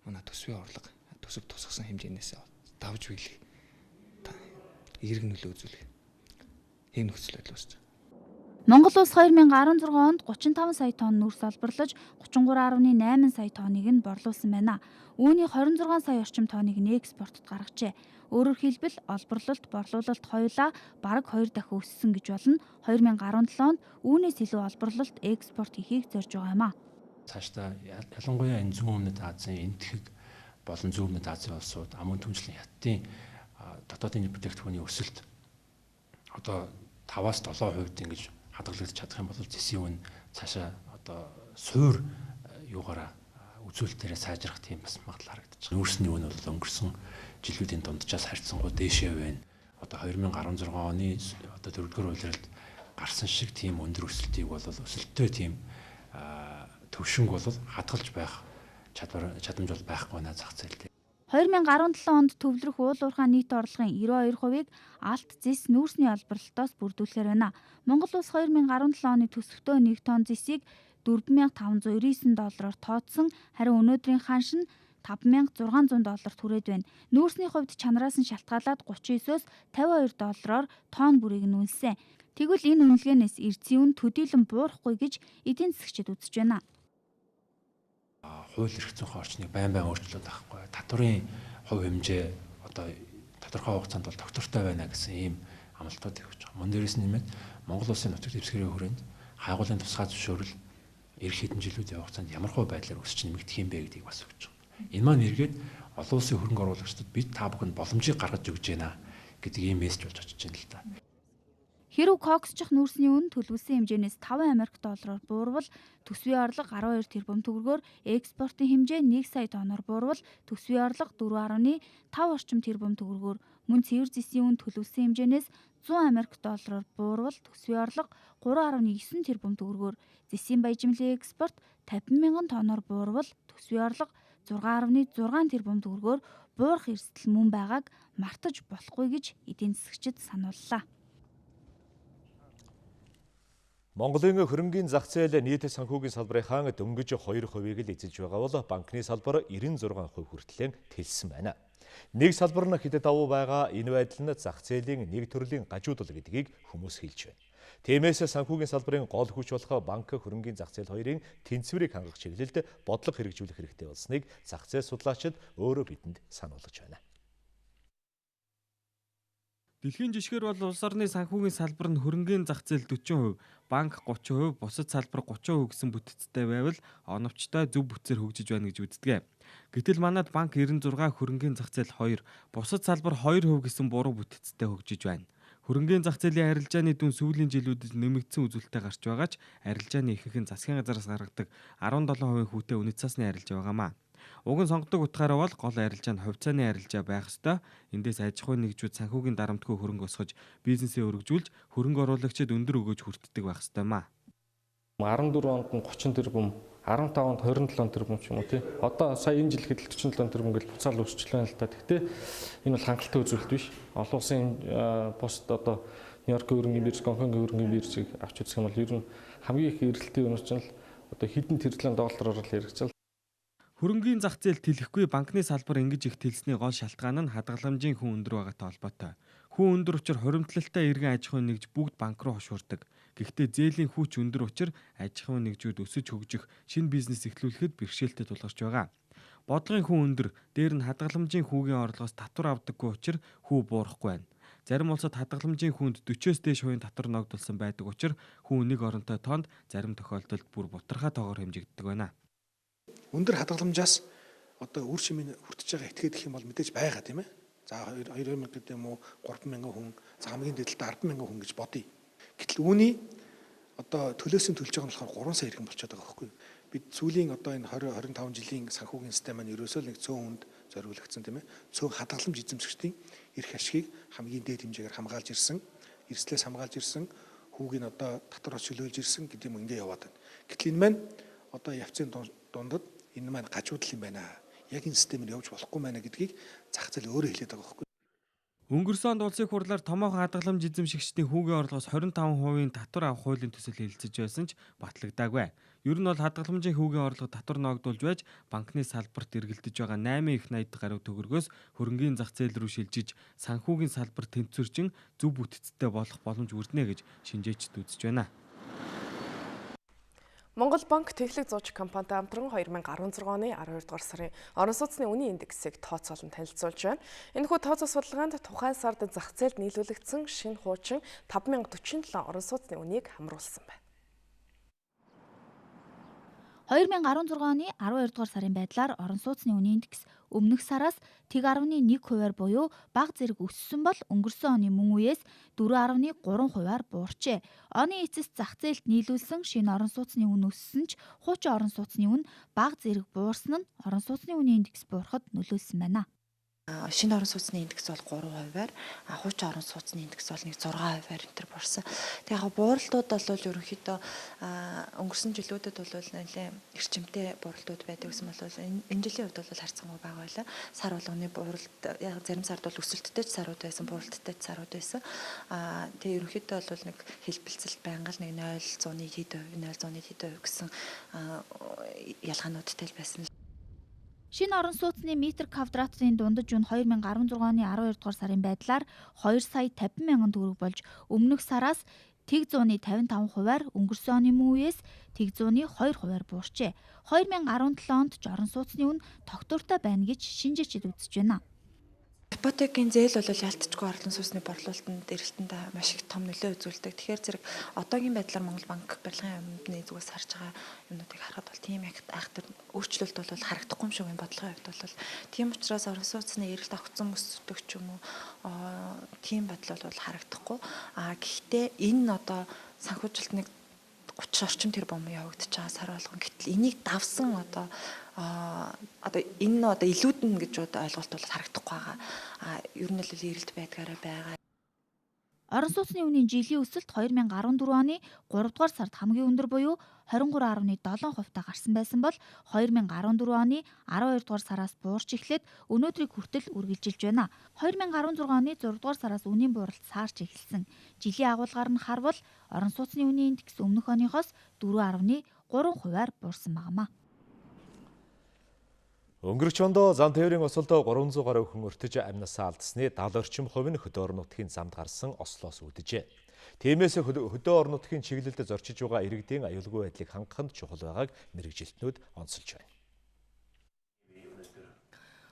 манай төсвийн орлого төсөв тусгасан хэмжээнээс давж биелэх эерэг нөлөө үзүүлэх ийм нөхцөл байдал үүсэж байна. Монгол улс 2016 онд 35 сая тонн нүрс олборлож 33.8 сая тонныг нь борлуулсан байна. Үүний 26 сая орчим тонныг нь экспортод гаргажээ. Өөрөөр хэлбэл олборлолт, борлуулалт хоёулаа бараг 2 дахин өссөн гэж болно. 2017 онд үүнээс илүү олборлолт, экспорт хийхийг зорж байгаа юм а. Цаашдаа ялангуяа энэ зүүн өмнөд Азийн энэтхэг болон зүүн өмнөд Азийн улсууд амун түншлэн хятадын дотоодын бүтээгдэхүүний өсөлт одоо 5-7% ингэж хадгалагдаж чадах юм бол зэсийн үн цаашаа одоо суур юугаараа үзүүлэлтээрээ сайжрах тийм бас магадлал харагдаж байна. Нүүрсний үн бол өнгөрсөн жилүүдийн дунджаас харьцангуй дээшээ байна. Одоо 2016 оны одоо 4-р улиралд гарсан шиг тийм өндөр өсөлтийг бол өсөлттэй тийм төвшинг бол хадгалж байх чадамж бол байхгүй наа зах зээлтэй. 2017 онд төвлөрөх уулуурхайн нийт орлогын 92%-ийг алт, зэс, нүүрсний олборлолтоос бүрдүүлэхээр байна. Монгол улс 2017 оны төсөвтөө 1 тонн зэсийг $4,599 тооцсон, харин өнөөдрийн ханш нь $5,600 хүрээд байна. Нүүрсний хувьд чанараас нь шалтгаалаад $39-оос $52 тонн бүрийг нь үнэлсэн. Тэгвэл энэ үнэлгээнээс эрдэсийн үн төдийлөн буурахгүй гэж эдийн засагчид үзэж байна. Хууль эрх зүйн орчныг байн өөрчлөлт авахгүй. Татварын хувь хэмжээ одоо тодорхой хугацаанд бол тогтвортой байна гэсэн ийм амлалтууд өгч байгаа. Мөн дээрээс нэмээд Монгол улсын нутаг дэвсгэрийн хүрээнд хайгуулын тусгай зөвшөөрөл эх хэдэн жилүүдийн хугацаанд ямар хөө байдлаар өсч нэмэгдэх юм бэ гэдгийг бас өгч байгаа. Энэ маань эргээд олон улсын хөрөнгө оруулагчдад бид та бүхэнд боломжийг гаргаж өгч байна гэдэг ийм мессеж болж очиж байна л да. Хэрв коксчих нүүрсний үн төлөвлөсөн хэмжээнээс 5 Америк доллараар буурвал төсвийн орлого 12 тэрбум төгрөгөөр, экспортын хэмжээ 1 сая тонноор буурвал төсвийн орлого 4.5 орчим тэрбум төгрөгөөр, мөн цэвэр зэсийн үн төлөвлөсөн хэмжээнээс 100 Америк доллараар буурвал төсвийн орлого 3.9 тэрбум төгрөгөөр, зэсийн баяжмлын экспорт 50,000 тонноор буурвал төсвийн орлого 6.6 тэрбум төгрөгөөр буурах эрсдэл мөн байгааг мартаж болохгүй гэж эдийн засагчид санууллаа. Монголын хөрөнгийн зах зээл нийт санхүүгийн салбарынхаа дөнгөж 2%-ийг л эзэлж байгаа бол банкны салбар 96% хүртэл тэлсэн байна. Нэг салбар нь хэдэд давуу байгаа энэ байдал нь зах зээлийн нэг төрлийн гажуудал гэдгийг хүмүүс хэлж байна. Тиймээс санхүүгийн салбарын гол хүч болох банк хөрөнгийн зах зээл хоёрын тэнцвэрийг хангах чиглэлд бодлого хэрэгжүүлэх хэрэгтэй болсныг зах зээл судлаачид өөрөө бидэнд сануулж байна. Дэлхийн жишгээр бол улс орны санхүүгийн салбар нь хөрөнгийн зах зээл 40%, банк 30%, бусад салбар 30% гэсэн бүтэцтэй байвал оновчтой зөв бүтцээр хөгжиж байна гэж үздэг. Гэтэл манайд банк 96, хөрөнгийн зах зээл 2, бусад салбар 2% гэсэн буруу бүтэцтэй хөгжиж байна. Хөрөнгийн зах зээлийн арилжааны дүн сүүлийн жилүүдэд нэмэгдсэн үзүүлэлттэй гарч байгаа ч арилжааны ихэнх нь засгийн газараас гаргадаг 17% хүүтэй үнэт цасны арилжаа байгаамаа. Уг нь сонгодог утгаараа бол гол арилжаа нь хувьцааны арилжаа байх ёстой. Эндээс аж ахуйн нэгжүүд санхүүгийн дарамтгүй хөрөнгө өсгөж, бизнесээ өргөжүүлж, хөрөнгө оруулагчид өндөр өгөөж хүртдэг байх ёстой маа. 14 онд нь 30 тэрбум, 15 онд 27 тэрбум ч юм уу тий. Одоо сая энэ жил хэд 47 тэрбум гэж буцаал өсчлээ л та. Гэхдээ энэ бол хангалттай үзүүлэлт биш. Олон улсын пост одоо Нью-Йоркийн хөрөнгөний бирж, Гонконгийн хөрөнгөний биржийг авч үзэх юм бол ер нь хамгийн их эрэлтийн үнэр чинь л одоо хэдэн тэрлэн доллараар л хэрэгжил. Хөрөнгийн зах зээл тэлэхгүй банкны салбар ингэж их тэлсний гол шалтгаан нь хадгаламжийн хүн өндөр байгаатай холбоотой. Хүн өндөр учраас хуримтлалтай иргэн аж ахуйн нэгж бүгд банк руу хошуурдаг. Гэхдээ зээлийн хүч өндөр учраас аж ахуйн нэгжүүд өсөж хөгжих, шинэ бизнес эхлүүлэхэд бэрхшээлтэй тулгарч байгаа. Бодлогын хүн өндөр, дээр нь хадгаламжийн хүүгийн орлогоос татвар авдаггүй учраас хүү буурахгүй байна. Зарим улсад хадгаламжийн хүнд 40-с дээш хувийн татвар ногдуулсан байдаг учраас хүн нэг оронтой тоонд зарим тохиолдолд бүр бутархай тоогоор хэмжигддэг байна. Өндөр хадгаламжаас одоо үр шимийн хүртэж байгаа этгээд гэх юм бол мэдээж байгаа тийм ээ. За 2000 гэдэг юм уу 3000 хүн, за хамгийн дээдлээ 100000 хүн гэж бодъё. Гэтэл үүний одоо төлөөсөн төлж байгаа нь болохоор 3 сая иргэн болчиход байгаа байхгүй юу? Бид сүүлийн одоо энэ 20-25 жилийн санхүүгийн систем маань ерөөсөө л нэг цөөн хүнд зориулагдсан тийм ээ. Цөөн хадгаламж эзэмшигчдийн эрх ашигыг хамгийн дээд хэмжээгээр хамгаалж ирсэн, эрслээс хамгаалж ирсэн, хүүгийн одоо татвар чөлөөлж ирсэн гэдэг юм ингээ яваад байна. Гэтэл энэ маань одоо явцын дундад энэ маань гажуудал юм байна. Яг энэ системээр явж болохгүй байна гэдгийг зах зээл өөрөө хэлээд байгаа байхгүй. Өнгөрсөн онд улсын хурлаар томоохон хадгаламж эзэмшигчдийн хүүгийн орлогоос 25% татвар авах хуулийн төсөл хэлэлцэж байсан ч батлагдаагүй. Ер нь бол хадгаламжийн хүүгийн орлого татвар ногдуулж байж банкны салбарт эргэлдэж байгаа 8 их 80 гаруй төгрөгөөс хөрөнгийн зах зээл рүү шилжиж санхүүгийн салбар тэнцвэрчин зөв бүтцтэй болох боломж үрднэ гэж шинжээчид үзэж байна. Монгол банк Техлэг зууч компанитай хамтран 2016 оны 12 дугаар сарын орон сууцны үнийн индексийг тооцоолон танилцуулж байна. Энэхүү тооцоо судалгаанд тухайн сард зах зээлд нийлүүлэгдсэн шинэ хуучин 5047 орон сууцны үнийг хамруулсан байна. 2016 оны 12 дугаар сарын байдлаар орон сууцны үнийн индекс өмнөх сараас тэг 1.1%-аар буюу бага зэрэг өссөн бол өнгөрсөн оны мөн үеэс 4.3%-аар буурчээ. Оны эцэст зах зээлд нийлүүлсэн шинэ орон сууцны үн өссөн ч хуучин орон сууцны үн бага зэрэг буурсан нь орон сууцны үнийн индекс буурахад нөлөөлсөн байна. Шинэ орон сууцны индекс бол 3%-аар, хуучин орон сууцны индекс бол 6%-аар энэ буурсан. Тэгээ яг бууралтууд бол ерөнхийдөө өнгөрсөн жилүүдэд бол нэлээд эрчимтэй бууралтууд байдаг гэсэн бол энэ жилийн хувьд бол харьцангуй бага байлаа. Сар болгоны бууралт яг зарим сард бол өсөлттэй ч сарууд байсан, бууралттай ч сарууд байсан. Тэгээ ерөнхийдөө бол нэг хэлбэлцэлт байнга л нэг 0.100-ны хэд %, 0.100-ны хэд % гэсэн ялгаануудтай л байсан. Шинэ орон сууцны метр квадратын дундаж үн 2016 оны 12 дугаар сарын байдлаар 2 сая 50 мянган төгрөг болж өмнөх сараас тэг зууны 55%-аар өнгөрсөн оны мөн үеэс тэг зууны 2%-аар буурчээ. 2017 онд жорон сууцны үн тогтвортой байна гэж шинжээчид үзэж байна. Ипотекийн зээл бол ялцчгүй орлон сууцны борлуулалтанд эрэлтэнд маш их том нөлөө үзүүлдэг. Тэгэхээр зэрэг одоогийн байдлаар Монгол банк барилгын өмнөний зүгээс харж байгаа юмнуудыг харахад бол тийм айхтар өөрчлөлт бол харагдахгүй юм шиг энэ бодлогын хувьд бол тийм учраас орон сууцны эрэлт огцон өсдөг ч юм уу тийм бодол бол харагдахгүй. Гэхдээ энэ одоо санхүүжилтний 30 орчим тэрбум явагдаж байгаа сар болгон. Гэтэл энийг давсан одоо энэ илүүднэ гэж ойлголт бол харагдахгүй байгаа. Ер нь л эрэлт байдгаараа байгаа. Орон сууцны үнийн жилийн өсөлт 2014 оны 3 дугаар сард хамгийн өндөр буюу 23.7% гарсан байсан бол 2014 оны 12 дугаар сараас буурч эхлээд өнөөдрийг хүртэл үргэлжилж байна. 2016 оны 6 дугаар сараас үнийн бууралт саарч эхэлсэн. Жилийн агуулгаар нь харвал орон сууцны үнийн индекс өмнөх оныхоос 4.3%-аар буурсан багмаа. Өнгөрч ондоо зам тээврийн осолдоо 300 гаруй хүн өртөж амьнасаа алдсны 70 орчим хувь нь хөдөө орон нутгийн замд гарсан ослоос үдэжээ. Тиймээс хөдөө орон нутгийн чиглэлд зорчиж байгаа иргэдийн аюулгүй байдлыг хангаханд чухал байгааг мэргэжилтнүүд онцолж байна.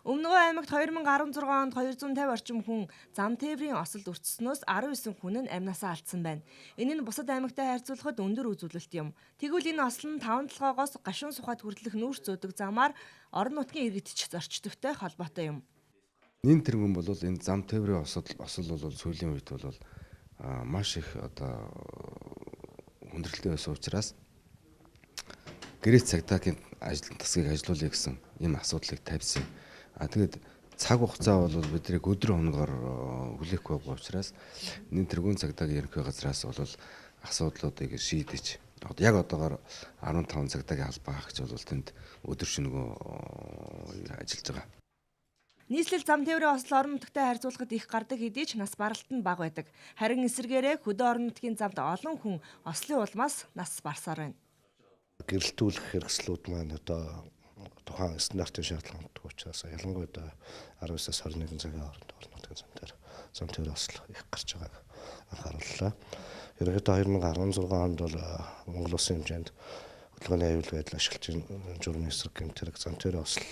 Өмнөгөө аймагт 2016 онд 250 орчим хүн зам тээврийн осолд өртсөнөөс 19 хүн нь амьнасаа алдсан байна. Энэ нь бусад аймагтай харьцуулахад өндөр үзүүлэлт юм. Тэгвэл энэ осол нь 5-7-оос гашуун сухад хүртэлх нүүрс зөөдөг замаар орон нутгийн иргэдч зорчдогтой холбоотой юм. Нин тэргүүн бол энэ зам тээврийн осол бол сүүлийн үед бол маш их одоо хүндрэлтэй байсан учраас гэрээ цагдаагийн ажлын тасгийг ажилуулъя гэсэн ийм асуудлыг тавьсан. Тэгээд цаг хугацаа бол бидний өдөр хоногоор хүлээхгүй байгаа учраас нин тэргүүн цагдаагийн ерөнхий газраас бол асуудлуудыг шийдэж яг одоогоор 15 цагдаагийн албаа хаагч бол тэнд өдөр шөнөгөө ажиллаж байгаа. Нийслэл зам тээврийн осол орон нутгтай харьцуулахад их гардаг хэдий ч нас баралт нь бага байдаг. Харин эсвэргээрээ хөдөө орон нутгийн замд олон хүн ослын улмаас нас барсаар байна. Гэрэлтүүлэх хэрэгслүүд маань одоо тухайн стандартын шаардлагатай учраас ялангуяа 19-аас 21 цагийн хооронд орон нутгийн зам тээврийн осол их гарч байгааг анхаарууллаа. Ерөнхийдөө 2016 онд бол Монгол Улсын хэмжээнд хөдөлгөөний аюул байдал ашиглалтын журмын эсрэг гэмтэрэг зам тээврийн осол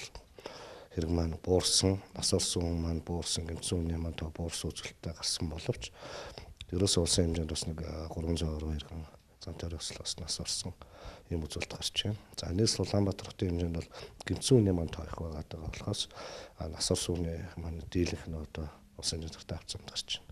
хэрэг маань буурсан, нас орсон хүн маань буурсан, гэмтсэн хүний маань буурсан үзүүлэлттэй гарсан боловч ерөөсөө улсын хэмжээнд бас нэг 300 гаруй иргэн зам тээврийн ослоос нас орсон ийм үзүүлэлт гарч байна. За энэс Улаанбаатар хотын хэмжээнд бол гэмтсэн хүний маань тоо их байгаад байгаа болохоос нас орсон хүний маань дийлэнх нь одоо улсын хэмжээнд тавцамд гарч байна.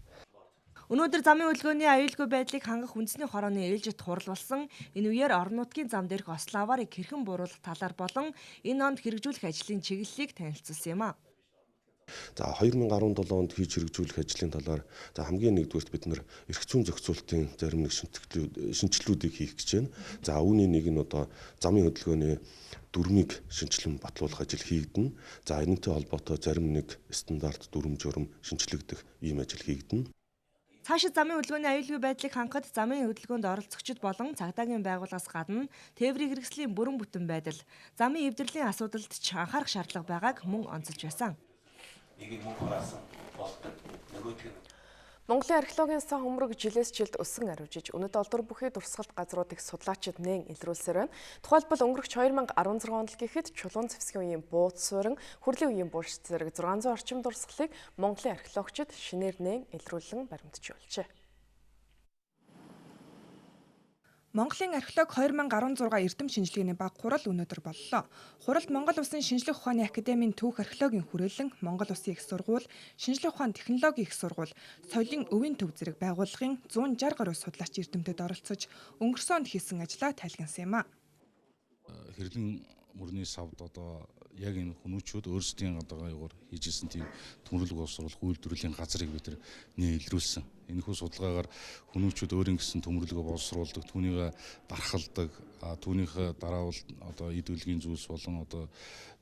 Өнөөдөр замын хөдөлгөөний аюулгүй байдлыг хангах үндэсний хорооны ээлжид хурал болсон энэ үеэр орон нутгийн зам дээрх ослын аваарыг хэрхэн бууруулах талаар болон энэ онд хэрэгжүүлэх ажлын чиглэлийг танилцуулсан юм а. За 2017 онд хийж хэрэгжүүлэх ажлын талаар хамгийн нэгдүгээрт бид нэр эрх зүйн зохицуулалтын зарим нэг шинжилгэлүүдийг хийх гэж байна. За үүний нэг нь одоо замын хөдөлгөөний дүрмийг шинжилэн батлуулах ажил хийгдэнэ. За энэтэй холбоотой зарим нэг стандарт дүрм журам шинжлэгдэх ийм ажил хийгдэнэ. Цаашид замын хөдөлгөөний аюулгүй байдлыг хангахад замын хөдөлгөөнд оролцогчид болон цагдаагийн байгууллагаас гадна тээврийн хэрэгслийн бүрэн бүтэн байдал, замын эвдэрлийн асуудалд ч анхаарах шаардлага байгааг мөн онцолж байсан. Монголын археологийн сан хөмрөг жилээс жилд өсөн ариужиж өнөөдөр олдор бүхий дурсгалт газруудыг судлаачид нээн илрүүлсээр байна. Тухайлбал өнгөрөх 2016 онд л гэхэд чулуун зэвсгийн үеийн бууз суурин, хүрлийн үеийн буурш зэрэг 600 орчим дурсгалыг Монголын археологчид шинээр нээн илрүүлэн баримтжуулжээ. Монголын археолог 2016 эрдэм шинжилгээний баг хурал өнөөдөр боллоо. Хуралд Монгол Улсын шинжлэх ухааны академийн түүх археологийн хүрээлэн, Монгол Улсын их сургууль, шинжлэх ухааны технологийн их сургууль, соёлын өвийн төв зэрэг байгууллагын 160 гаруй судлаач эрдэмтэд оролцож өнгөрсөн онд хийсэн ажлаа тайлгансан юм а. Хэрлэн мөрний савд одоо яг энэ хүмүүчүүд өөрсдийн одоо аюугаар хийжсэн тийм төмөрлөг боловсруулах үйлдвэрлэлийн газрыг бид нэ илрүүлсэн. Энэхүү судалгаагаар хүмүүчүүд өөрийн гэсэн төмөрлөгөө боловсруулдаг, түүнийг дархалдаг, түүнийхээ дараа бол одоо эд үлгийн зүйлс болон одоо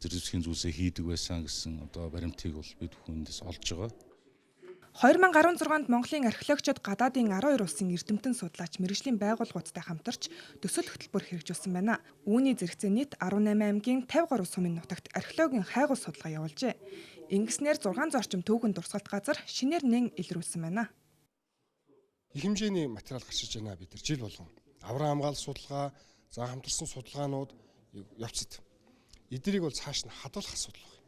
зэрэгсхийн зүйлсээ хийдэг байсан гэсэн одоо баримтыг бол бид бүхэндээс олж байгаа. 2016 онд Монголын археологчид гадаадын 12 улсын эрдэмтэн судлаач мэргэжлийн байгууллагуудтай хамтарч төсөл хөтөлбөр хэрэгжүүлсэн байна. Үүний зэрэгцээ нийт 18 аймгийн 50 гаруй сумын нутагт археологийн хайгуул судалгаа явуулжээ. Ингэснээр 600 орчим түүхэн дурсгалт газар шинээр нээн илрүүлсэн байна. их хэмжээний материал гарч иж байна бид нар жил болгон. Авраам хамгаалалт судалгаа, за хамтарсан судалгаанууд явцад. Эднийг бол цааш нь хадгалах асуудал байна.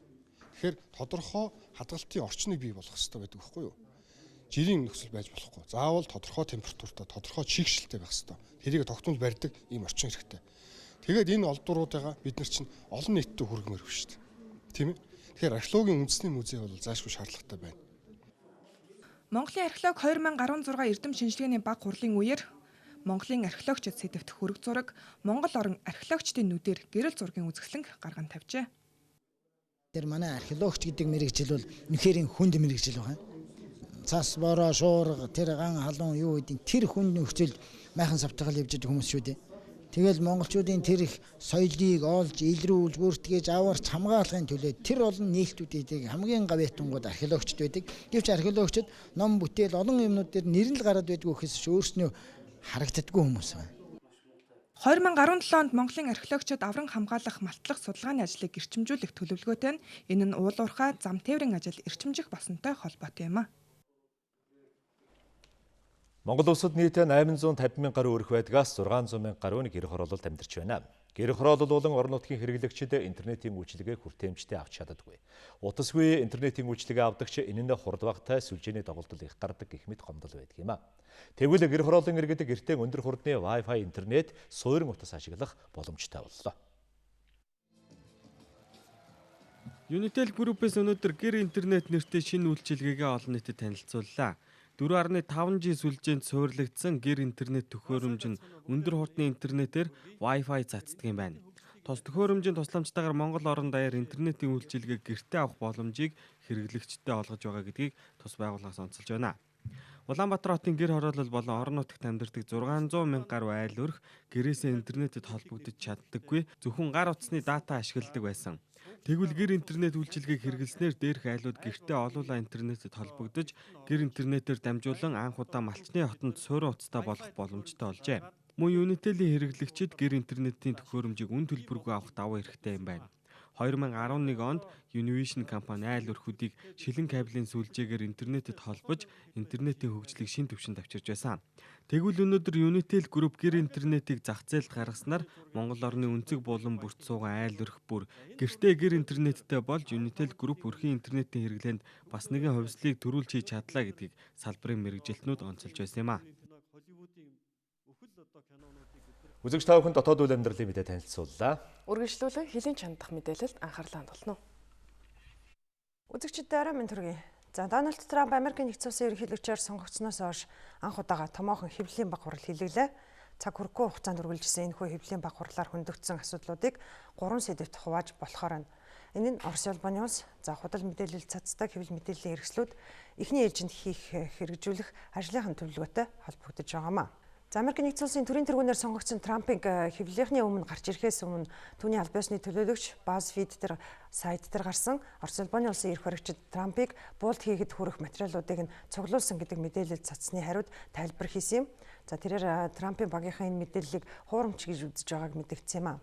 Тэгэхээр тодорхой хадгалтын орчныг бий болгох хэрэгтэй байдаг байхгүй юу? Жирийн нөхцөл байж болохгүй. Заавал тодорхой температуртай, тодорхой чигшилтэй байх хэрэгтэй. Тэрийг тогтмол барьдаг ийм орчин хэрэгтэй. Тэгээд энэ олдуруудаа бид нар чинь олон нийтэд хүргэмээр биш шүү дээ. Тийм ээ. Тэгэхээр археологийн үндэсний музей бол заашгүй шаардлагатай байна. Монголын археолог 2016 эрдэм шинжилгээний баг хурлын үеэр Монголын археологчид сэдэвт хөрөг зураг Монгол орон археологчдын нүдээр гэрэл зургийн үзэсгэлэнг гарган тавьжээ. Тэр манай археологч гэдэг мэрэгжил бол үнэхээр хүнд мэрэгжил байна. Цас бороо шуурга тэр ган халуун юу гэдэг тэр хүнд нөхцөл майхан савтгал явж байгаа хүмүүс шүү дээ. Тэгэл монголчуудын тэр их соёлыг олж илрүүлж бүртгэж аварч хамгаалахын төлөө тэр олон нээлтүүдийг хамгийн гавьяатангууд археологчд байдаг. Гэвч археологчд ном бүтээл олон юмнууд дээр нэрнэл гараад байдгүй гэхээс өөрснөө харагддаггүй хүмүүс байна. 2017 онд Монголын археологчид авран хамгаалах малтлах судалгааны ажлыг эрчимжүүлэх төлөвлөгөөтэй нь энэ нь уулуурхай зам тээврийн ажил эрчимжих болсонтой холбоотой юм а. Монгол улсад нийтээ 850 мянган гаруй өрх байдгаас 600 мянга гаруй нь гэр хороололд амьдарч байна. Гэр хороолол болон орон нутгийн хэрэглэгчид интернетийн үйлчилгээ хүртээмжтэй авч чаддаггүй. Утасгүй интернетийн үйлчилгээ авдагч энэ нь хурдвагтай сүлжээний доголдол их гардаг гэх мэт гомдол байдаг юм а. Тэгвэл гэр хорооллын иргэд гэртээ өндөр хурдны Wi-Fi интернет суурин утас ашиглах боломжтой боллоо. Unitel Group-ээс өнөөдөр гэр интернет нэртэй шинэ үйлчилгээгээ олон нийтэд танилцууллаа. 4.5G сүлжээнд суурилагдсан гэр интернет төхөөрөмж нь өндөр хурдны интернетээр Wi-Fi цацдаг юм байна. Тус төхөөрөмжийн тусламжтайгаар Монгол орон даяар интернетийн үйлчилгээг гэртээ авах боломжийг хэрэглэгчдэд олгож байгаа гэдгийг тус байгууллагаас онцолж байна. Улаанбаатар хотын гэр хороолол болон орон нутагт амьдардаг 600 мянга гаруй айл өрх гэрээсээ интернетэд холбогдож чаддаггүй зөвхөн гар утасны дата ашигладаг байсан. Тэгвэл гэр интернет үйлчилгээг хэрэглэснээр дээрх айлууд гэртээ олуулаа интернетэд холбогдож гэр интернетээр дамжуулан анх удаа Малчны хотод суурин утастай болох боломжтой болжээ. Мөн Unitel-ийн хэрэглэгчид гэр интернетийн төхөөрөмжийг үн төлбөргүй авах даваа эрхтэй юм байна. 2011 онд Univision компани айл өрхүүдийг шилэн кабелийн сүлжээгээр интернетэд холбож интернетийн хөгжлийг шин түвшинд авчирч байсан. Тэгвэл өнөөдөр Unitel Group гэр интернетийг зах зээлд гаргаснаар Монгол орны өнцөг булан бүрт сууган айл өрх бүр гэртээ гэр интернеттэй болж Unitel Group өрхийн интернетийн хэрэглээнд бас нэгэн хувьслыг төрүүлж хийж чадлаа гэдгийг салбарын мэргэжилтнүүд онцолж байсан юм а. Үзэгч та бүхэн дотоод үйл амьдралын мэдээ танилцууллаа. Үргэлжлүүлэн хилийн чандах мэдээлэлд анхаарлаа хандуулна. Үзэгчдээ орой минь төргий. За Дональд Трамп Америкийн нэгдсэн улсын ерөнхийлөгчөөр сонгогдсноос хойш анх удаага томоохон хэвлэлийн баг хурал хийлгэлээ. Цаг хүрхгүй хугацаанд үргэлжилсэн энэхүү хэвлэлийн баг хурлаар хөндөгдсөн асуудлуудыг 3 сэдвт хувааж болохоор энэ нь Орос улбаны улс, за худал мэдээлэл цацдаг хэвлэл мэдээллийн хэрэгслүүд эхний ээлжинд хийх хэрэгжүүлэх ажлынхаа төлөвлөгөөтэй холбогдож байгаамаа. За Америкийн нэгдсэн улсын төрийн тэргүүнээр сонгогдсон Трампыг хэвлэлийнхний өмнө гарч ирэхээс өмнө түүний аль биесны төлөөлөгч BuzzFeed дээр сайт дээр гарсан Орос улбаны улсын эрх баригчид Трампыг буулд хийхэд хүрэх материалуудыг нь цуглуулсан гэдэг мэдээлэл цацсны хариуд тайлбар хийсэн юм. За тэрээр Трампын багийнхаа энэ мэдээллийг хуурамч гэж үзэж байгааг мэдгдсэн юм а.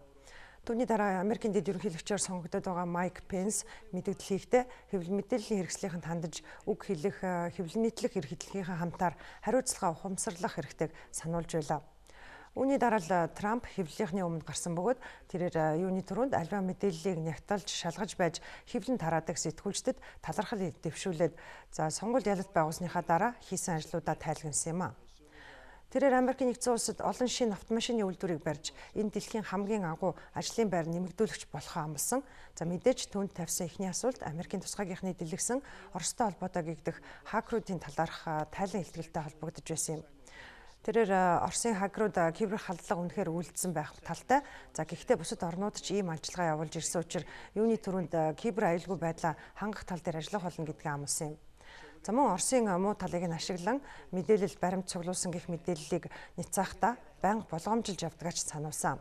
Түүний дараа Америкийн дэд ерөнхийлөгчөөр сонгогдоод байгаа Майк Пенс мэдээлэл хийхдээ хэвлэл мэдээллийн хэрэгслийнхэнд хандаж үг хэлэх, хэвлэл нийтлэх эрх хөдөлгөөнийхөө хамтаар хариуцлага ухамсарлах хэрэгтэйг сануулж байлаа. Үүний дараа л Трамп хэвлэлийнхний өмнө гарсан бөгөөд тэрээр юуны түрүүнд альва мэдээллийг нягтлж шалгаж байж хэвлэн тараадаг сэтгүүлчдэд талархал дэвшүүлээд за сонгуульд ялалт байгуулсныхаа дараа хийсэн ажлуудаа тайлгнасан юм а. Тэрээр Америкийн нэгдсэн улсад олон шинэ автомашины үйлдвэрийг барьж энэ дэлхийн хамгийн агуу ажлын байр нэмэгдүүлэгч болохоо амласан. За мэдээж түүнд тавьсан эхний асуулт Америкийн тусгайгийнхны дэлгэсэн Оростой холбоотой гэгдэх хакеруудын талаарх тайлан илтгэлтэй холбогдож байсан юм. Тэрээр Оросын хакерууд кибер халдлага үнэхээр үйлдсэн байх талтай. За гэхдээ бусад орнууд ч ийм ажиллагаа явуулж ирсэн учраас юуны түрүүнд кибер аюулгүй байдлаа хангах тал дээр ажиллах болно гэдгийг амласан юм. За мөн Оросын муу талыг нь ашиглан мэдээлэл баримт цуглуулсан гэх мэдээллийг няцаахтаа байнга болгоомжилж явдгаач сануулсан.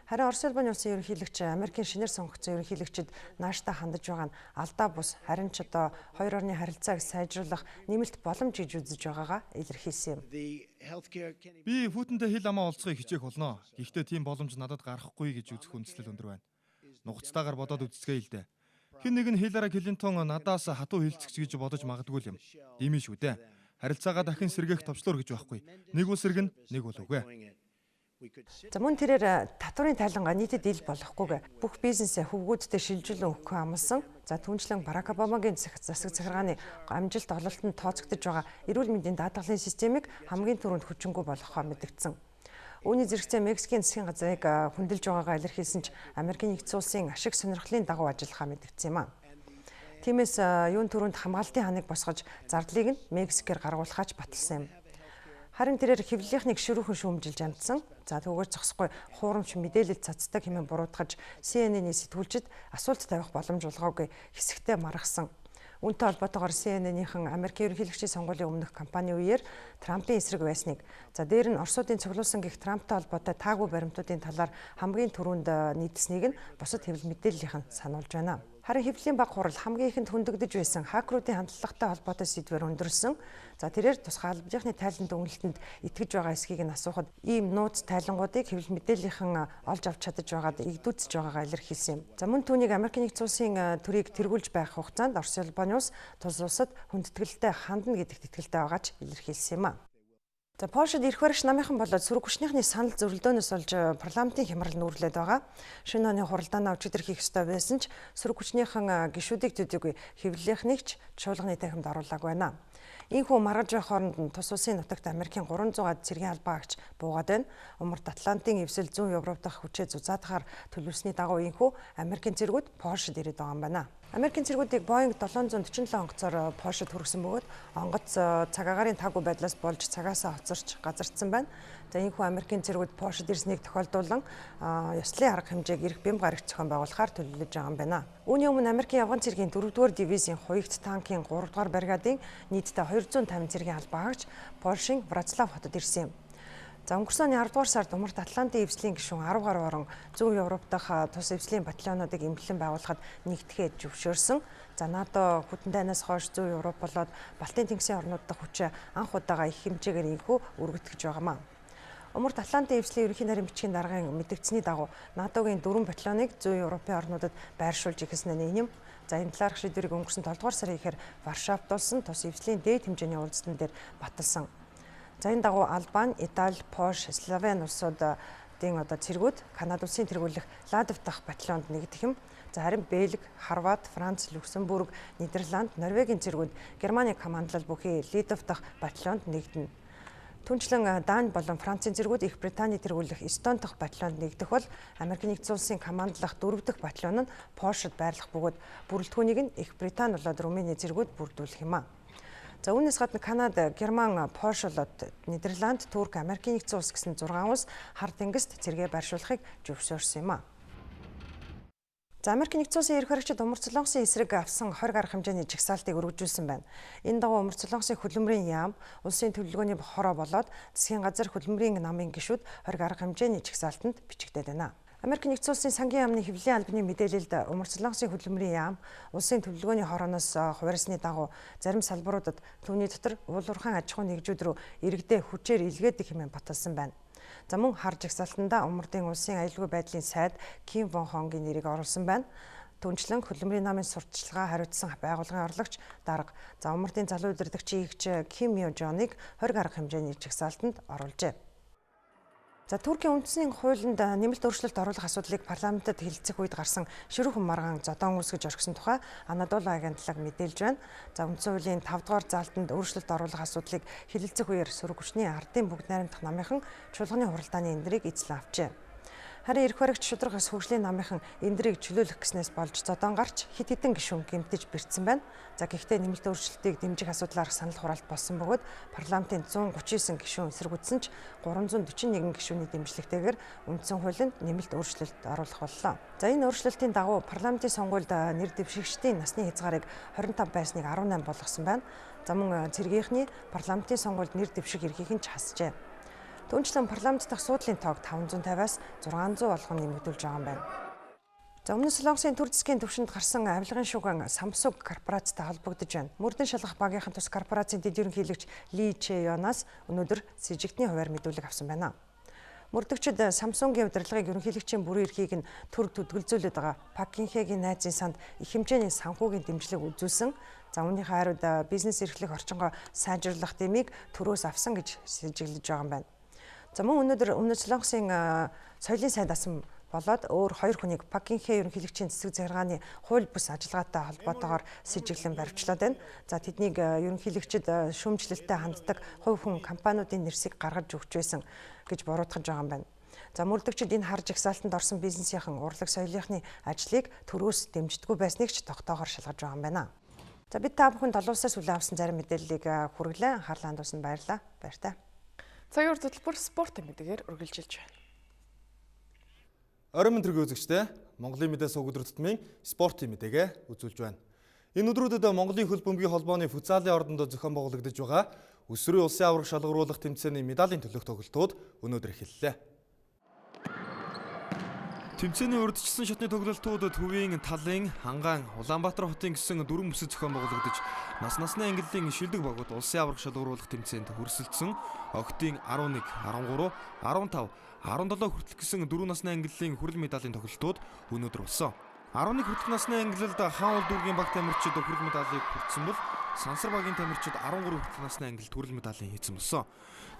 Харин Орос улбаны улсын ерөнхийлөгч Америкийн шинээр сонгогдсон ерөнхийлөгчид нааштай хандаж байгаа нь алдаа бус харин ч одоо хоёр орны харилцааг сайжруулах нэмэлт боломж гэж үзэж байгаагаа илэрхийлсэн юм. Би Путинтэй хил амаа уулзахыг хичээх болно. Гэхдээ тийм боломж надад гарахгүй гэж үзэх үндслэл өндөр байна. Нугацтайгаар бодоод үзцгээе л дээ. Хэн нэг нь Хиллари Клинтон надаас хатуу хилцэгч гэж бодож магадгүй юм. Тийм шүү дээ. харилцаагаа дахин сэргээх товчлуур гэж байхгүй. Нэг бол сэргэн, нэг бол үгүй. За мөн тэрээр татварын тайлангаа нийтэд ил болохгүйгээ бүх бизнесээ хөвгүүдтэй шилжүүлэн өгөх амласан. За түүнчлэн Барак Обамагийн засаг захиргааны амжилт ололтод тооцогдож байгаа эрүүл мэндийн даатгалын системийг хамгийн түрүүнд хүчингүй болгохоо мэдгдсэн. Үүний зэрэгцээ Мексикийн засгийн газрыг хүндэлж байгаагаа илэрхийлсэн ч Америкийн нэгдсэн улсын ашиг сонирхлын дагуу ажиллахаа мэдгдсэн юм а. Тиймээс юун түрүүнд хамгаалтын ханыг босгож зардлыг нь Мексикээр гаргуулахаач баталсан юм. Харин тэрээр хэвлэлийнхний гишүүрхэн шүүмжилж амтсан. За түүгээр зогсохгүй хуурамч мэдээлэл цацдаг хэмээн буруутгаж CNN-ийн сэтгүүлчид асуулт тавих боломж олгоогүй хэсэгтээ маргасан. Үүнтэй холбоотойгоор CNN-ийнхэн Америкийн ерөнхийлөгчийн сонгуулийн өмнөх кампани үеэр Трампын эсрэг байсныг, за дээр нь Оросуудын цуглуулсан гих Трамптай холбоотой таагүй баримтуудын талаар хамгийн түрүүнд нийцсэнийг нь бусад хэвлэл мэдээллийнхэн сануулж байна. Харин хэвлэлийн баг хурал хамгийн ихэнд хөндөгдөж байсан хакеруудын хандлагатай холбоотой сэдвээр өндөрлсөн. За тэрээр тусгай албажийнхны тайланд өгнөлтөнд итгэж байгаа эсхийг нь асуухад ийм нууц тайлангуудыг хэвлэл мэдээллийнхэн олж авч чадаж байгаад игдүүцэж байгаагаа илэрхийлсэн юм. За мөн түүнийг Америкийн нэгдсэн улсын төрийг тэргүүлж байх хугацаанд Орос улбаны улс тус улсад хүндэтгэлтэй хандна гэдэгт итгэлтэй байгаач илэрхийлсэн юм а. За Польшид эрх баригч намынхан болоод сөрөг хүчнийхний санал зөвлөлдөөнөөс олж парламентын хямрал нүүрлээд байгаа. Шинэ оны хуралдаанаа өчигдөр хийх ёстой байсан ч сөрөг хүчнийхэн гишүүдийг төдийгүй хэвлэлийнхнийг ч чуулганы танхимд оруулаагүй байна. Ийхүү маргаж байх хооронд нь тус улсын нутагт Америкийн 300-аад цэргийн албаагч буугаад байна. Умард Атлантын эвсэл зүүн Европ дахь хүчээ зузаадахаар төлөвлөсний дагуу ийхүү Америкийн цэргүүд Польшид ирээд байгаа юм байна. Америкийн цэргүүдийг Boeing 747 онгоцоор Польшид хүргэсэн бөгөөд онгоц цаг агаарын таагүй байдлаас болж цагаасаа хоцорч газардсан байна. За ийхүү Америкийн цэргүүд Польшид ирснийг тохиолдуулан ёслолын арга хэмжээг эрх бям гарагч зохион байгуулахаар төлөвлөж байгаа юм байна. Үүний өмнө Америкийн явган цэргийн 4-р дивизийн хуягт танкийн 3-р бригадын нийтдээ 250 цэргийн албаагч Польшийн Вроцлав хотод ирсэн юм. За өнгөрсөн оны 10-р сард умард Атлантын эвслийн гишүүн 10 гаруй орон зүүн Европ дахь тус эвслийн батальонуудыг эмнэлэн байгуулахад нэгдэхэд зөвшөөрсөн. За НАТО хүтэн дайнаас хойш зүүн Европ болоод Балтийн тэнгисийн орнууд дахь хүчээ анх удаага их хэмжээгээр ийхүү өргөдгөж байгаамаа. Умард Атлантын эвслийн ерөнхий нарийн бичгийн даргын мэдгдсэний дагуу НАТОгийн 4 батальоныг зүүн Европын орнуудад байршуулж ихэснэ нэм. За энэ талаарх шийдвэрийг өнгөрсөн 7-р сарын ихээр Варшавт болсон тус эвслийн дээд хэмжээний уулзалтан дээр баталсан. За энэ дагуу Албани, Итали, Польш, Словен улсуудын цэргүүд Канада улсын тэргүүлэх Ладов дахь батальонд нэгдэх юм. За харин Бельги, Хорват, Франц, Люксембург, Нидерланд, Норвегийн цэргүүд Германы командлал бүхий Литов дахь батальонд нэгдэнэ. Түүнчлэн Дани болон Францын цэргүүд Их Британий тэргүүлэх Эстон дахь батальонд нэгдэх бол Америкийн нэгдсэн улсын командлах 4 дахь батальон нь Польшид байрлах бөгөөд бүрэлдэхүүнийг нь Их Британи болоод Румыны цэргүүд бүрдүүлэх юм а. За үүнээс гадна Канада, Герман, Польш болоод Нидерланд, Турк, Америкийн нэгдсэн улс гэсэн 6 улс хар тэнгист цэргээ байршуулахыг зөвшөөрсөн юм а. За Америкийн нэгдсэн улсын эрх баригчид Умар Солонгосын эсрэг авсан 20 гаруй хэмжээний жагсаалтыг өргөжүүлсэн байна. Энэ дагуу Умар Солонгосын хөдөлмөрийн яам улсын төлөвлөгөөний хороо болоод засгийн газар хөдөлмөрийн намын гишүүд 20 гаруй хэмжээний жагсаалтанд бичигдээд байна. Америкийн нэгдсэн улсын сангийн яамны хэвлэлийн албаны мэдээлэлд Умар Солонгосын хөдөлмөрийн яам улсын төлөвлөгөөний хорооноос хуваарсны дагуу зарим салбаруудад түүний дотор уулуурхайн аж ахуйн нэгжүүд рүү иргэдээ хүчээр илгээдэг хэмээн баталсан байна. За мөн хар жагсаалтанда Умардын улсын аюулгүй байдлын сайд Ким Вон Хонгийн нэрийг оруулсан байна. Түүнчлэн хөдөлмөрийн намын сурталчилгаа хариуцсан байгууллагын орлогч дарга. За Умардын залуу удирдагчийн эгч Ким Ё Жоныг 20 гаруй хэмжээний жагсаалтанд оруулжээ. За Туркийн үндэсний хуулинд нэмэлт өөрчлөлт оруулах асуудлыг парламентод хэлэлцэх үед гарсан ширүүхэн маргаан зодон үүсгэж орхисон тухай Анадолу агентлаг мэдээлж байна. За үндсэн хуулийн 5 дугаар заалтанд өөрчлөлт оруулах асуудлыг хэлэлцэх үеэр сөрөг хүчний ардын бүгд найрамдах намынхан чуулганы хуралдааны эндрийг эзлэн авчээ. Харин эрх баригч шударгаас хөгжлийн намынхан эндрийг чөлөөлөх гэснээс болж зодон гарч хит хитэн гишүүн гэмтэж бэртсэн байна. За гэхдээ нэмэлт өөрчлөлтийг дэмжих асуудлаар санал хураалт болсон бөгөөд парламентын 139 гишүүн эсэргүүцсэн ч 341 гишүүний дэмжлэгтэйгээр үндсэн хуулинд нэмэлт өөрчлөлт оруулах боллоо. За энэ өөрчлөлтийн дагуу парламентын сонгуульд нэр дэвшигчдийн насны хязгаарыг 25 байсныг 18 болгосон байна. За мөн цэргийнхний парламентын сонгуульд нэр дэвших эрхийг нь ч хасжээ. Түүнчлэн парламент дахь суудлын тоог 550-аас 600 болгон нэмэгдүүлж байгаа юм байна. За өмнө Солонгосын төр засгийн түвшинд гарсан авилгын шугам Samsung корпорацтай холбогдож байна. Мөрдөн шалгах багийнхан тус корпорацийн дэд ерөнхийлөгч Ли Чэ Ёнаас өнөөдөр с ิจ гтний хуваар мэдүүлэг авсан байна. Мөрдөгчид Samsung-ийн удирдлагыг ерөнхийлөгчийн бүрэн эрхийг нь төрөг төдгөлзүүлээд байгаа. Пак Гин-хэгийн найзын санд их хэмжээний санхүүгийн дэмжлэг үзүүлсэн. За үүнийхээ хариуд бизнес эрхлэх орчингоо сайжруулах дэмийг төрөөс авсан гэж сэжиглэж байгаа юм байна. За мөн өнөөдөр Өмнөд Солонгосын соёлын сайд асан болоод өөр 2 хүнийг Пак Гин-хэ ерөнхийлөгчийн цэцэг захиргааны хууль бус ажиллагаатай холбоотойгоор сэжиглэн баривчлаад байна. За тэднийг ерөнхийлөгчид шүүмжлэлтэй ханддаг хувь хүн компаниудын нэрсийг гаргаж өгч байсан гэж буруутгаж байгаа юм байна. За мөрдөгчид энэ хар жагсаалтанд орсон бизнесийнхэн урлаг соёлынхны ажлыг төрөөс дэмждэггүй байсныг ч тогтоогоор шалгаж байгаа юм байна. За бид та бүхэнд олон улсаас хүлээн авсан зарим мэдээллийг хүргэлээ. Анхаарлаа хандуулсанд баярлалаа. Баяртай. Цагийн үр хөтөлбөр спортын мэдээгээр үргэлжилж байна. Оройн мэдрэг үзэгчтэй Монголын мэдээ сувг өдөр тутмын спортын мэдээгээ үзүүлж байна. Энэ өдрүүдэд Монголын хөл бөмбөгийн холбооны футзалын ордонд зохион байгуулагдаж байгаа өсвөрийн улсын аварга шалгаруулах тэмцээний медалийн төлөөх тоглолтууд өнөөдөр эхэллээ. Тэмцээний урьдчилсан шатны тоглолтууд Төвийн, Талын, Хангаан, Улаанбаатар хотын гэсэн 4 бүсэд зохион байгуулагдаж насны ангиллын шилдэг багууд улсын аварга шалгаруулах тэмцээнд хүрсэлцсэн. Октын 11, 13, 15, 17 хүртэлх гэсэн 4 насны ангиллын хүрэл медалийн тоглолтууд өнөөдөр болсон. 11 хүртэлх насны ангиллалд Хаан улс дүүргийн баг тамирчид хүрэл медалийг хүртсэн бол Сансар багийн тамирчид 13 хүртэлх насны ангиллалд хүрэл медалийн хийсэн болсон.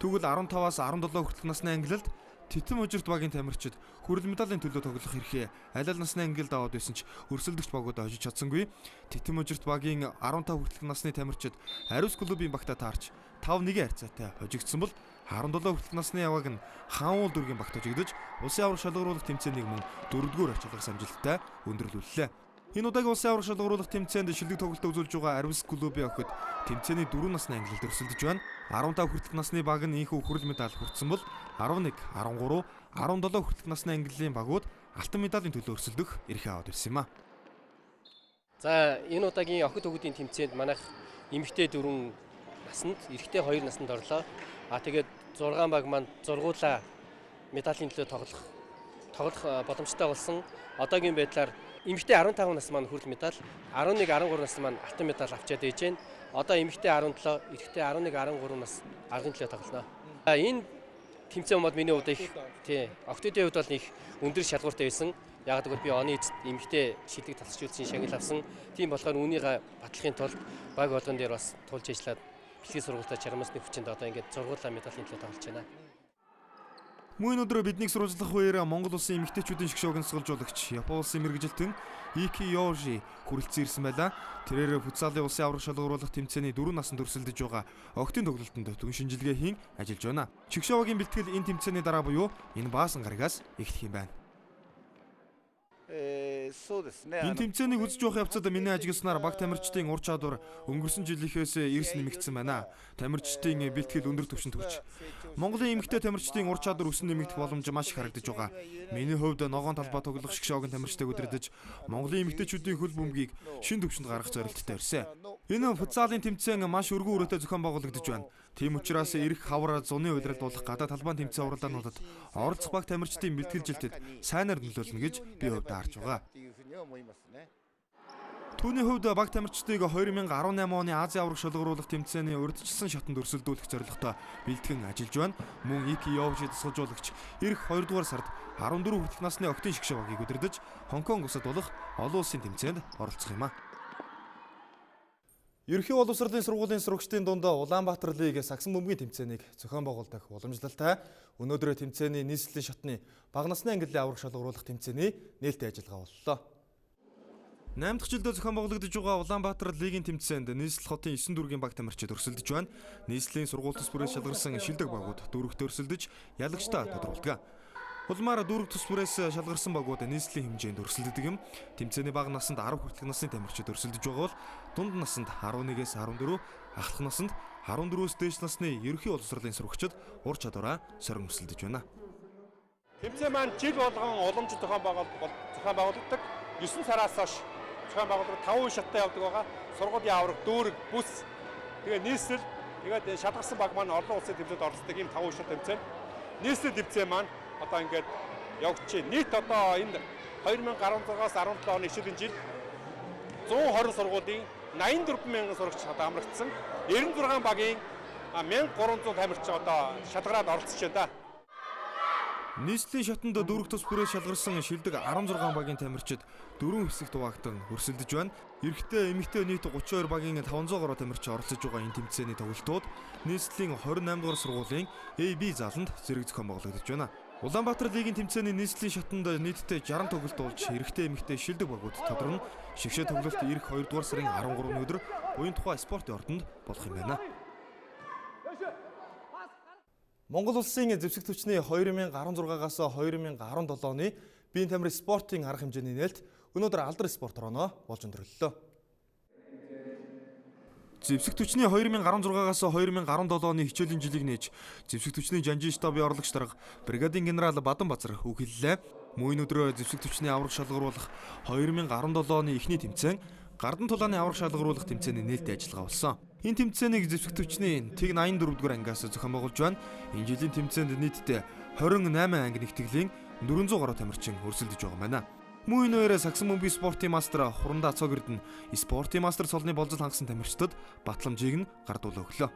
Тэгвэл 15-аас 17 хүртэлх насны ангиллалд Титэм Ужирт багийн тамирчид хүрэл медалийн төлөө тоглох эрхээ аль аль насны ангиллалд аваад байсан ч өрсөлдөгч багууд хожиж чадсангүй. Титэм Ужирт багийн 15 хүртэлх насны тамирчид Ариус клубын багтаа таарч 5-1 харьцаатай хожигдсон бол 17 хүртэлх насны явааг нь Хаан улс дүүргийн багт хожигдож улсын аварга шалгаруулах тэмцээнийг мөн 4-р очлогоос амжилттай өндөрлүүллээ. Энэ удаагийн улсын аварга шалгаруулах тэмцээнд шилдэг тоглолт үзүүлж байгаа Ариус клубын охид тэмцээний 4 насны ангиллалд өрсөлдөж байна. 15 хүртэлх насны баг нь ийхүү хүрэл медаль хүртсэн бол 11, 13, 17 хүртэлх насны ангиллын багууд алтан медалийн төлөө өрсөлдөх эрхээ аваад ирсэн юм а. За энэ удаагийн охид хөгүүдийн тэмцээнд манайх эмэгтэй 4 наснд, эрэгтэй 2 наснд орлоо. Тэгээд 6 баг маань зургуулаа медалийн төлөө тоглох боломжтой болсон. Одоогийн байдлаар эмэгтэй 15 нас маань хүрэл медаль, 11, 13 нас маань алтан медаль авчаад ээж байна. Одоо эмэгтэй 17, эрэгтэй 11, 13 нас аргын төлөө тоглоно. Энэ тэмцээн мод миний хувьд их октодын хувьд бол их өндөр шалгууртай байсан. Яг гэвэл би оны эцэст эмэгтэй шилдэг тасалжуулсан шагнал авсан. Тийм болохоор үүнийг батлахын тулд баг болгон дээр бас тулж ажиллаад бэлгийн сургуультай чармасны хүчинд одоо ингээд зургуулаа медалийн төлөө тоглож байна. Мөн өдөр биднийг сурвалжлах үеэр Монгол улсын эмэгтэйчүүдийн шгшөөг сонсголжуулагч Япон улсын мэргэжилтэн Ики Йожи хүрэлцэн ирсэн байлаа. Тэрээр футзалын улсын аварга шалгаруулах тэмцээний 4 наснд өрсөлдөж байгаа октын тоглолтод түн шинжилгээ хийн ажиллаж байна. Шгшөөгийн бэлтгэл энэ тэмцээний дараа буюу энэ баасан гарагаас эхлэх юм байна. Энэ тэмцээнийг үзэж явах явцад миний ажигласнаар баг тамирчдын ур чадвар өнгөрсөн жилийнхээс эрс нэмэгдсэн байна. Тамирчдын бэлтгэл өндөр түвшинд хүрч Монголын эмэгтэй тамирчдын ур чадвар өсөн нэмэгдэх боломж маш их харагдаж байгаа. Миний хувьд ногоон талбай тоглох шгшөөгийн тамирчдыг удирдах Монголын эмэгтэйчүүдийн хөл бөмбөгийг шин түвшинд гаргах зорилттой ирсэн. Энэ футзалын тэмцээн маш өргөн үрээтэй зохион байгуулагдаж байна. Тийм учраас эрх хавар зуны уйлралд болох гадаад талбайн тэмцээн уралдаануудад оролцох баг тамирчдын бэлтгэлжилтэд сайнаар нөлөөлнө гэж би хувьд харж байгаа. Түүний хувьд баг тамирчдыг 2018 оны Азийн аварга шалгаруулах тэмцээний урьдчилсан шатанд өрсөлдүүлэх зорилготой бэлтгэн ажиллаж байна. Мөн Ики Йожи тасалжуулагч эх 2 дугаар сард 14 хүртэлх насны октын шгшөөгийг удирдах Хонконг улсад болох олон улсын тэмцээнд оролцох юм а. Ерөнхий боловсролын сургуулийн сурагчдын дунд Улаанбаатар лиг сагсан бөмбөгийн тэмцээнийг зохион байгуулдаг уламжлалтай өнөөдөр тэмцээний нийслэлийн шатны бага насны ангиллын аварга шалгаруулах тэмцээний нээлттэй ажиллагаа боллоо. 8 дахь жилдээ зохион байгуулагдаж байгаа Улаанбаатар лигийн тэмцээнд нийслэл хотын 9 дүүргийн баг тамирчид өрсөлдөж байна. Нийслэлийн сургууль тус бүрээс шалгарсан шилдэг багууд дүүрэгт өрсөлдөж ялагчтай тодорхойлдог. Улмаар дүүрэг тус бүрээс шалгарсан багууд нийслэлийн хэмжээнд өрсөлдөдөг юм. Тэмцээний бага наснд 10 хүртэлх насны тамирчид өрсөлдөж байгаа бол дунд наснд 11-ээс 14, ахлах наснд 14-өөс дээш насны ерөнхий боловсролын сурагчид ур чадвараа сорин өрсөлдөж байна. Тэмцээн маань жил болгон уламжлалт зохион байгуулагддаг. 9 сараас хойш зохион байгуулалт 5 шаттай явдаг байгаа. Сургуулийн аварга, дүүрэг, бүс, тэгээ нийслэл, тэгээд шалгарсан баг маань олон улсын тэмцээнд оролцдог ийм 5 шат тэмцээн. Нийслэл тэмцээн маань одоо ингээд явж байна. Нийт одоо энэ 2016-аас 17 оны ишлийн жил 120 сургуулийн 84,000 сурагч одоо амрагдсан. 96 багийн 1300 тамирчин одоо шалгараад оролцож байна да. Нийслэлийн шатанд дөрөв тус бүрээ шалгарсан шилдэг 16 багийн тамирчид 4 хэсэгт хуваагдсан өрсөлдөж байна. Эрэгтэй, эмэгтэй нийт 32 багийн 500 гаруй тамирч оролцож байгаа энэ тэмцээний тоглолтууд нийслэлийн 28 дугаар сургуулийн AB заланд зэрэг зохион байгуулагдаж байна. Улаанбаатар лигийн тэмцээний нийслэлийн шатанд нийтдээ 60 тоглолт болж эрэгтэй, эмэгтэй шилдэг багууд тодорно. Шигшээ тоглолт ирэх 2 дугаар сарын 13-ны өдөр буян тухай спортын ордонд болох юм байна. Монгол улсын зэвсэг түвшний 2016-аас 2017 оны биеийн тамирын спортын арга хэмжээний нээлт өнөөдөр алдар спорт орноо болж өндөрлөлөө. Зэвсэг түвшний 2016-аас 2017 оны хичээлийн жилиг нээж зэвсэг түвшний жанжин штабын орлогч дарга бригадын генерал Бадан Базар үг хэллээ. Мөн өдрөө зэвсэг түвшний авраг шалгаруулах 2017 оны эхний тэмцээн Гардан тулааны авраг шалгаруулах тэмцээний нээлттэй ажиллагаа болсон. Энэ тэмцээнийг зэвсэг түвшний тэг 84 дугаар ангиас зохион байгуулж байна. Энэ жилийн тэмцээнд нийтдээ 28 анги нэгтгэлийн 400 гаруй тамирчин өрсөлдөж байгаа байна. Мөн энэ үеэр Сагсан бөмбөгийн спортын мастер Хурандаа Цогэрд нь спортын мастер цолны болзол хангасан тамирчдад батламжийг нь гардуулаа өглөө.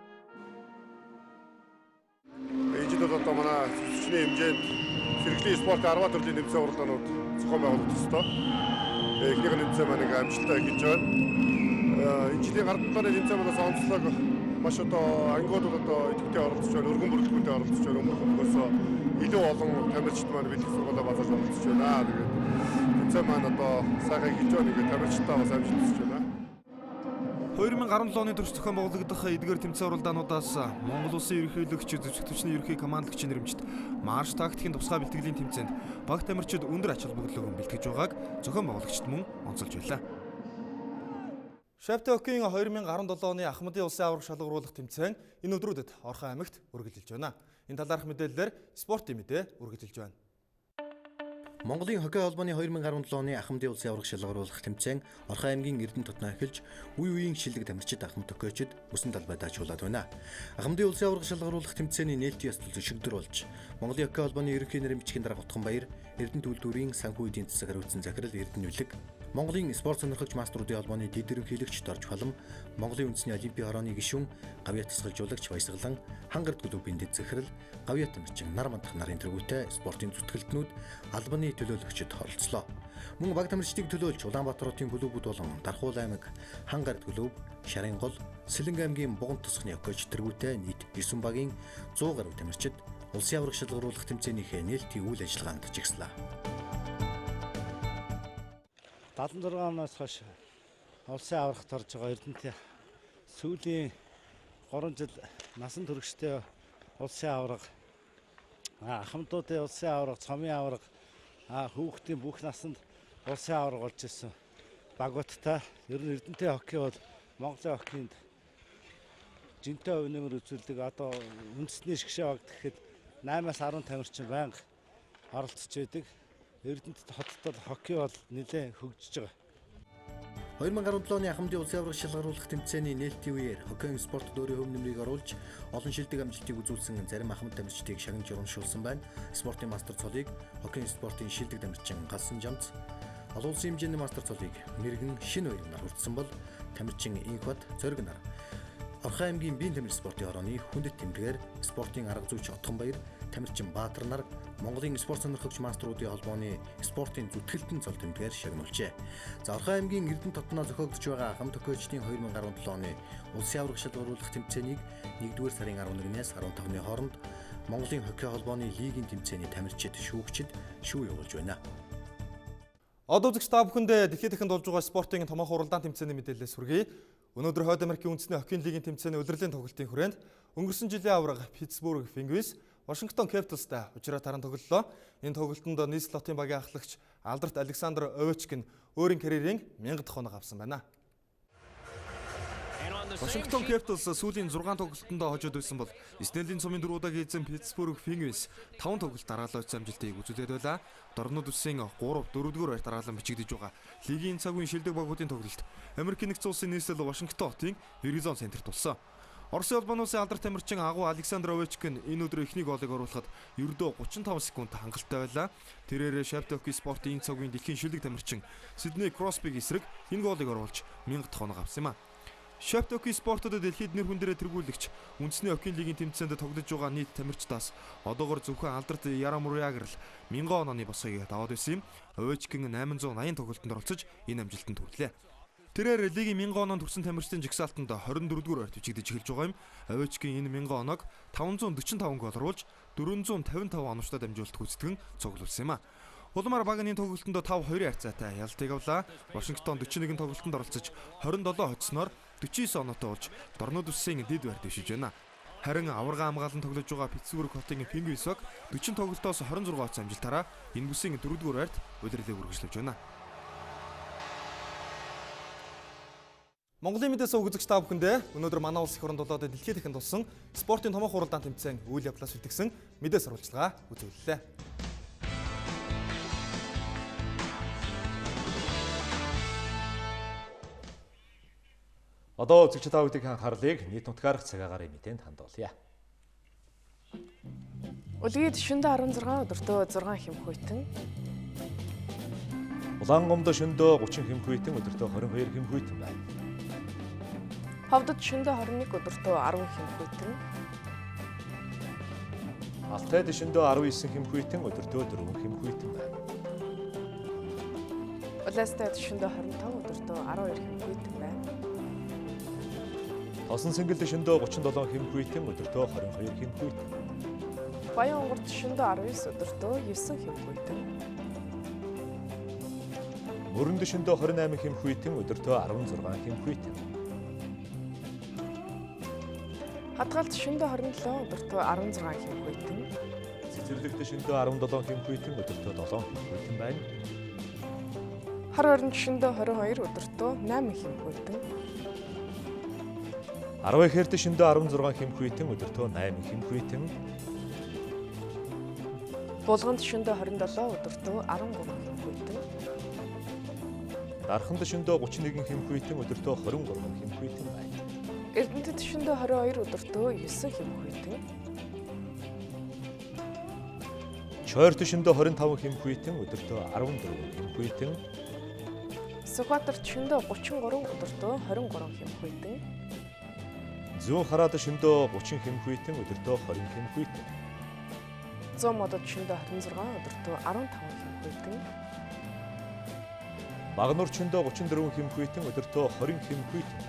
Энэ жил бол одоо манай зэвсэгчний хэмжээнд сэргэлийн спорт 10 төрлийн тэмцээн уралдаанууд зохион байгуулагдсан ёстой. Эхнийх нь тэмцээн маань амжилттай эхэлж байна. Энэ жилийн гардан тулааны тэмцээн манаас онцлог маш одоо ангиудад одоо идэвхтэй оролцож байна, өргөн бүрэлдэхүүнтэй оролцож байна. Өмнөхөөс илүү олон тамирчид маань бэлтгэх сургуулиа базарт оролцож байна. Тэгээд тэмцээн маань одоо сайхан эхэлж байна. Тэгээд тамирчидаа бас амжилт хүсэж байна. 2017 оны турш зохион байгуулагдах эдгээр тэмцээн уралдаануудаас Монгол улсын ерөнхийлөгч зэвсэг түвшний ерөнхий командлагч нэрэмжит марш тактикийн тусгай бэлтгэлийн тэмцээнд баг тамирчид өндөр ач холбогдлогоо бэлтгэж байгааг зохион байгуулагчид мөн онцолж байлаа. Шавьтай хоккейн 2017 оны Ахмадын улсын авраг шалгаруулах тэмцээн энэ өдрүүдэд Орхон аймагт үргэлжилж байна. Энэ талаарх мэдээлэлээр спортын мэдээ үргэлжилж байна. Монголын хоккей холбооны 2017 оны Ахмадын улсын авраг шалгаруулах тэмцээн Орхон аймгийн Эрдэнэ тутнаа эхэлж үе үеийн шилдэг тамирчид Ахмад хоккейчид бүсэн талбайд ачуулаад байна. Ахмадын улсын авраг шалгаруулах тэмцээний нээлтийн ёслол зөшигдөр болж Монголын хоккей холбооны ерөнхий нэрэмжгийн дарга Утганбаяр, Эрдэнэ төлөвлөрийн санхүү эдийн засаг хариуцсан захирал Эрдэнэ Нүлэг, Монголын спорт сонирхогч маструудын холбооны дэд ерөнхийлөгч Дорж Фалам, Монголын үндэсний олимпийн хорооны гишүүн, гавьяа тасгалжуулагч Баясгалан, Хангард клубын дэд захирал, гавьяа тамирчин нар мандах нарын тэргүүтэй спортын зүтгэлтнүүд албаны төлөөлөгчид оролцлоо. Мөн баг тамирчдыг төлөөлж Улаанбаатарын клубүүд болон Дархуул аймаг, Хангард клуб, Шарингол, Сэлэнг аймгийн Буган тосхны хоккейч тэргүүтэй нийт 9 багийн 100 гаруй тамирчид улсын авраг шалгаруулах тэмцээнийхээ нээлтийн үйл ажиллагаанд жигслээ. 76 оноос хойш улсын аврагт орж байгаа Эрдэнэт сүүлийн 3 жил насан туршидтэй улсын авраг, ахмадуудын улсын авраг, цомын авраг, хүүхдийн бүх насанд улсын авраг болж ирсэн багуудтай. Ер нь Эрдэнэт хоккей бол Монголын хоккейнд жинтэй хувь нэмэр үзүүлдэг. Одоо үндэсний шгшээ баг гэхэд 8-аас 10 тамирчин байнга оролцож байдаг. Эрдэнэт хотод хоккей бол нэлээд хөгжиж байгаа. 2017 оны Ахмадын улсын авраг шалгаруулах тэмцээний нээлтийн үеэр хоккейн спортод өөрийн хөв нэмрийг оруулж олон шилдэг амжилтыг үзүүлсэн зарим ахмад тамирчдыг шагнаж урамшуулсан байна. Спортын мастер цолыг хоккейн спортын шилдэг тамирчин Галсан Жамц, олон улсын хэмжээний мастер цолыг Мэргэн Шинэ хоёр нар хүртсэн бол тамирчин Инхбат Зориг нар Орхон аймгийн биеийн тамирын спортын хорооны хүндэт тэмдгээр спортын арга зүйч Утганбаяр, тамирчин Баатар нар Монголын спорт сонирхогч маструудын холбооны спортын зүтгэлтэн цол тэмдгээр шагнуулжээ. За Орхон аймгийн Эрдэнэ тутнаа зохиогдож байгаа хамт хоккейчдын 2017 оны улсын авраг шалгаруулах тэмцээнийг 1-р сарын 11-ээс 15-ны хооронд Монголын хоккей холбооны лигийн тэмцээний тамирчид, шүүгчид шүү явуулж байна. Одоо үзэгч та бүхэндээ дэлхийд дахинд болж байгаа спортын томоохон уралдаан тэмцээний мэдээлэлээс хүргэе. Өнөөдөр Хойд Америкийн үндэсний хоккейн лигийн тэмцээний удирдлын тоглолтын хүрээнд өнгөрсөн жилийн авраг Питтсбург Пингвинс Вашингтон Кэпиталстай учраа таран тоглолоо. Энэ тоглолтод нийслэл хотын багийн ахлагч Алдарт Александр Овечкин өөрийн карьерийн 1000 дахь оног авсан байна. Вашингтон Кэпиталс сүүлийн 6 тоглолтонд хожоод байсан бол Снеллийн цомын 4 удаагийн эзэн Питтсбург Пингвинс 5 тоглолт дараалалцсан амжилтыг үзүүлээд байлаа. Дорнод үсэн 3-4-р байр дараалан бичигдэж байгаа. Лигийн цагуун шилдэг багуудын тоглолт Америкийн нэгдсэн улсын нийслэл Вашингтон хотын Verizon центрт болсон. Оросын улбаны улсын алдарт тамирчин агуу Александр Овечкин энэ өдөр эхний голыг оруулахад ердөө 35 секунд хангалттай байлаа. Тэрээр Шавьтай хоккей спортын энэ цагуун дэлхийн шилдэг тамирчин Сидней Кросбиг эсрэг энэ голыг оруулж 1000 дахь оног авсан юм а. Шопт хоккей спортод дэлхийд нэр хүн дээрээ тэргүүлэгч үндэсний хоккей лигийн тэмцээнд тоглож байгаа нийт тамирчдаас одоогоор зөвхөн алдарт Ярамурягр л 1000 онооны босгыг даваад байсан юм. Овечкин 880 тоглолтод оролцож энэ амжилтанд хүрлээ. Тэрээр лигийн 1000 оноонд хүрсэн тамирчдын жигсаалтанд 24-р ойрт бичигдэж эхэлж байгаа юм. Овечкин энэ 1000 оноог 545 гол оруулж 455 оновчтой дамжуулалт гүйцэтгэн цуглуулсан юм а. Улмаар багийн тоглолтонд 5-2 харьцаатай ялтыг авлаа. Вашингтон 41 тоглолтод оролцож 27 хоцсноор 49 оноотой болж дорнод үсгийн дэд байр дэвшиж байна. Харин аварга хамгаалан тоглож байгаа Питтсбург хотын Пингвинсог 40 тоглолтоос 26 оц амжилтаараа энэ бүсийн 4-р байрт удирдлыг үргэлжлүүлж байна. Монголын мэдээс өгөгч та бүхэндээ өнөөдөр манай улс их оронд болоод дэлхийд дахин тулсан спортын томоохон хуралдаан тэмцээн үйл явдлаас бэлтгэсэн мэдээ сурвалжлага үзүүллээ. Одоо үзэгч та бүдгийн анхаарлыг нийт нутгаар цагаагаар мэдээнд хандуулъя. Үлгийд шөндөө 16 өдөртөө 6 хэмхүйтэн. Улаангомд шөндөө 30 хэмхүйтэн өдөртөө 22 хэмхүйтэн байна. Ховдод шөндөө 21 өдөртөө 10 хэмхүйтэн. Алтайд шөндөө 19 хэмхүйтэн өдөртөө 4 хэмхүйтэн байна. Улаастайд шөндөө 25 өдөртөө 12 хэмхүйтэн байна. Тосон сэнгэл шөндөө 37 хэмхүйтэн өдөртөө 22 хэмхүйтэн. Баян онгорт шөндөө 19 өдөртөө 9 хэмхүйтэн. Мөрөнд шөндөө 28 хэмхүйтэн өдөртөө 16 хэмхүйтэн. Хадгалт шөндөө 27 өдөртөө 16 хэмхүйтэн. Цэцэрлэгт шөндөө 17 хэмхүйтэн өдөртөө 7 хэмхүйтэн байна. Хар оронд шөндөө 22 өдөртөө 8 хэмхүйтэн. 10 ихэрд шөндөө 16 хэмхүйтэн өдөртөө 8 хэмхүйтэн. Булганд шөндөө 27 өдөртөө 13 хэмхүйтэн. Дарханд шөндөө 31 хэмхүйтэн өдөртөө 23 хэмхүйтэн байна. Эрдэнэтэд шөндөө 22 өдөртөө 9 хэмхүйтэн. Чойрт шөндөө 25 хэмхүйтэн өдөртөө 14 хэмхүйтэн. Сүхбаатарт шөндөө 33 өдөртөө 23 хэмхүйтэн. Зүүн хараад шөндөө 30 хэмхүйтэн өдөртөө 20 хэмхүйтэн. Зүүн модод шөндөө 26 өдөртөө 15 хэмхүйтэн. Багнуур шөндөө 34 хэмхүйтэн өдөртөө 20 хэмхүйтэн.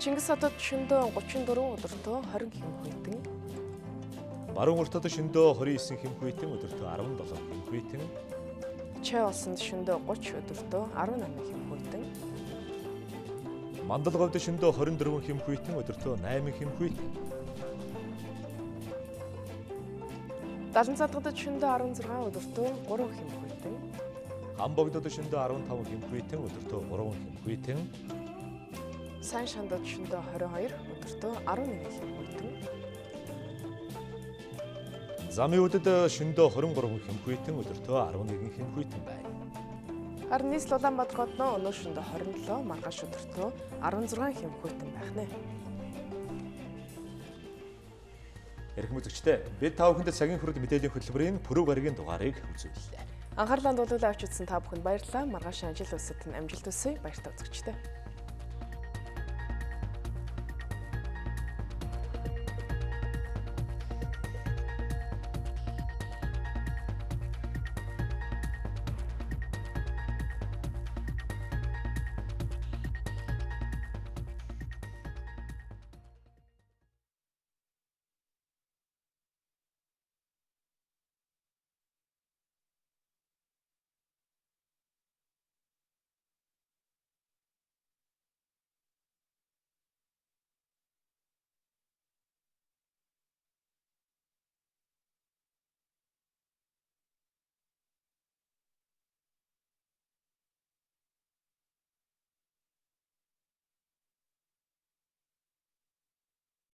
Чингис хотод шөндөө 34 өдөртөө 20 хэмхүйтэн. Баруун уртад шөндөө 29 хэмхүйтэн өдөртөө 17 хэмхүйтэн. Чай улсанд шөндөө 30 өдөртөө 18 хэмхүйтэн. Мандалговд шөндөө 24 хэмхүйтэн өдөртөө 8 хэмхүйтэн. Даланцаадгад шөндөө 16 өдөртөө 3 хэмхүйтэн. Хамбогдод шөндөө 15 хэмхүйтэн өдөртөө 3 хэмхүйтэн. Сайн шандад шөндөө 22 өдөртөө 11 хэмхүйтэн. Замиудад шөндөө 23 хэмхүйтэн өдөртөө 11 хэмхүйтэн байна. Харин нийслэл Улаанбаатар хотноо өнөө шөндөө 27, маргааш өдөртөө 16 хэмхүйтэн байх нэ. Эрхэм үзэгчдээ бид та бүхэнд цагийн хүрэл мэдээллийн хөтөлбөрийн пүрэв гарагийн дугаарыг үзүүллээ. Анхаарлаа дуулуулан авч үзсэн та бүхэнд баярлалаа. Маргааш ажил үйлсэд амжилт хүсье. Баяртай үзэгчдээ.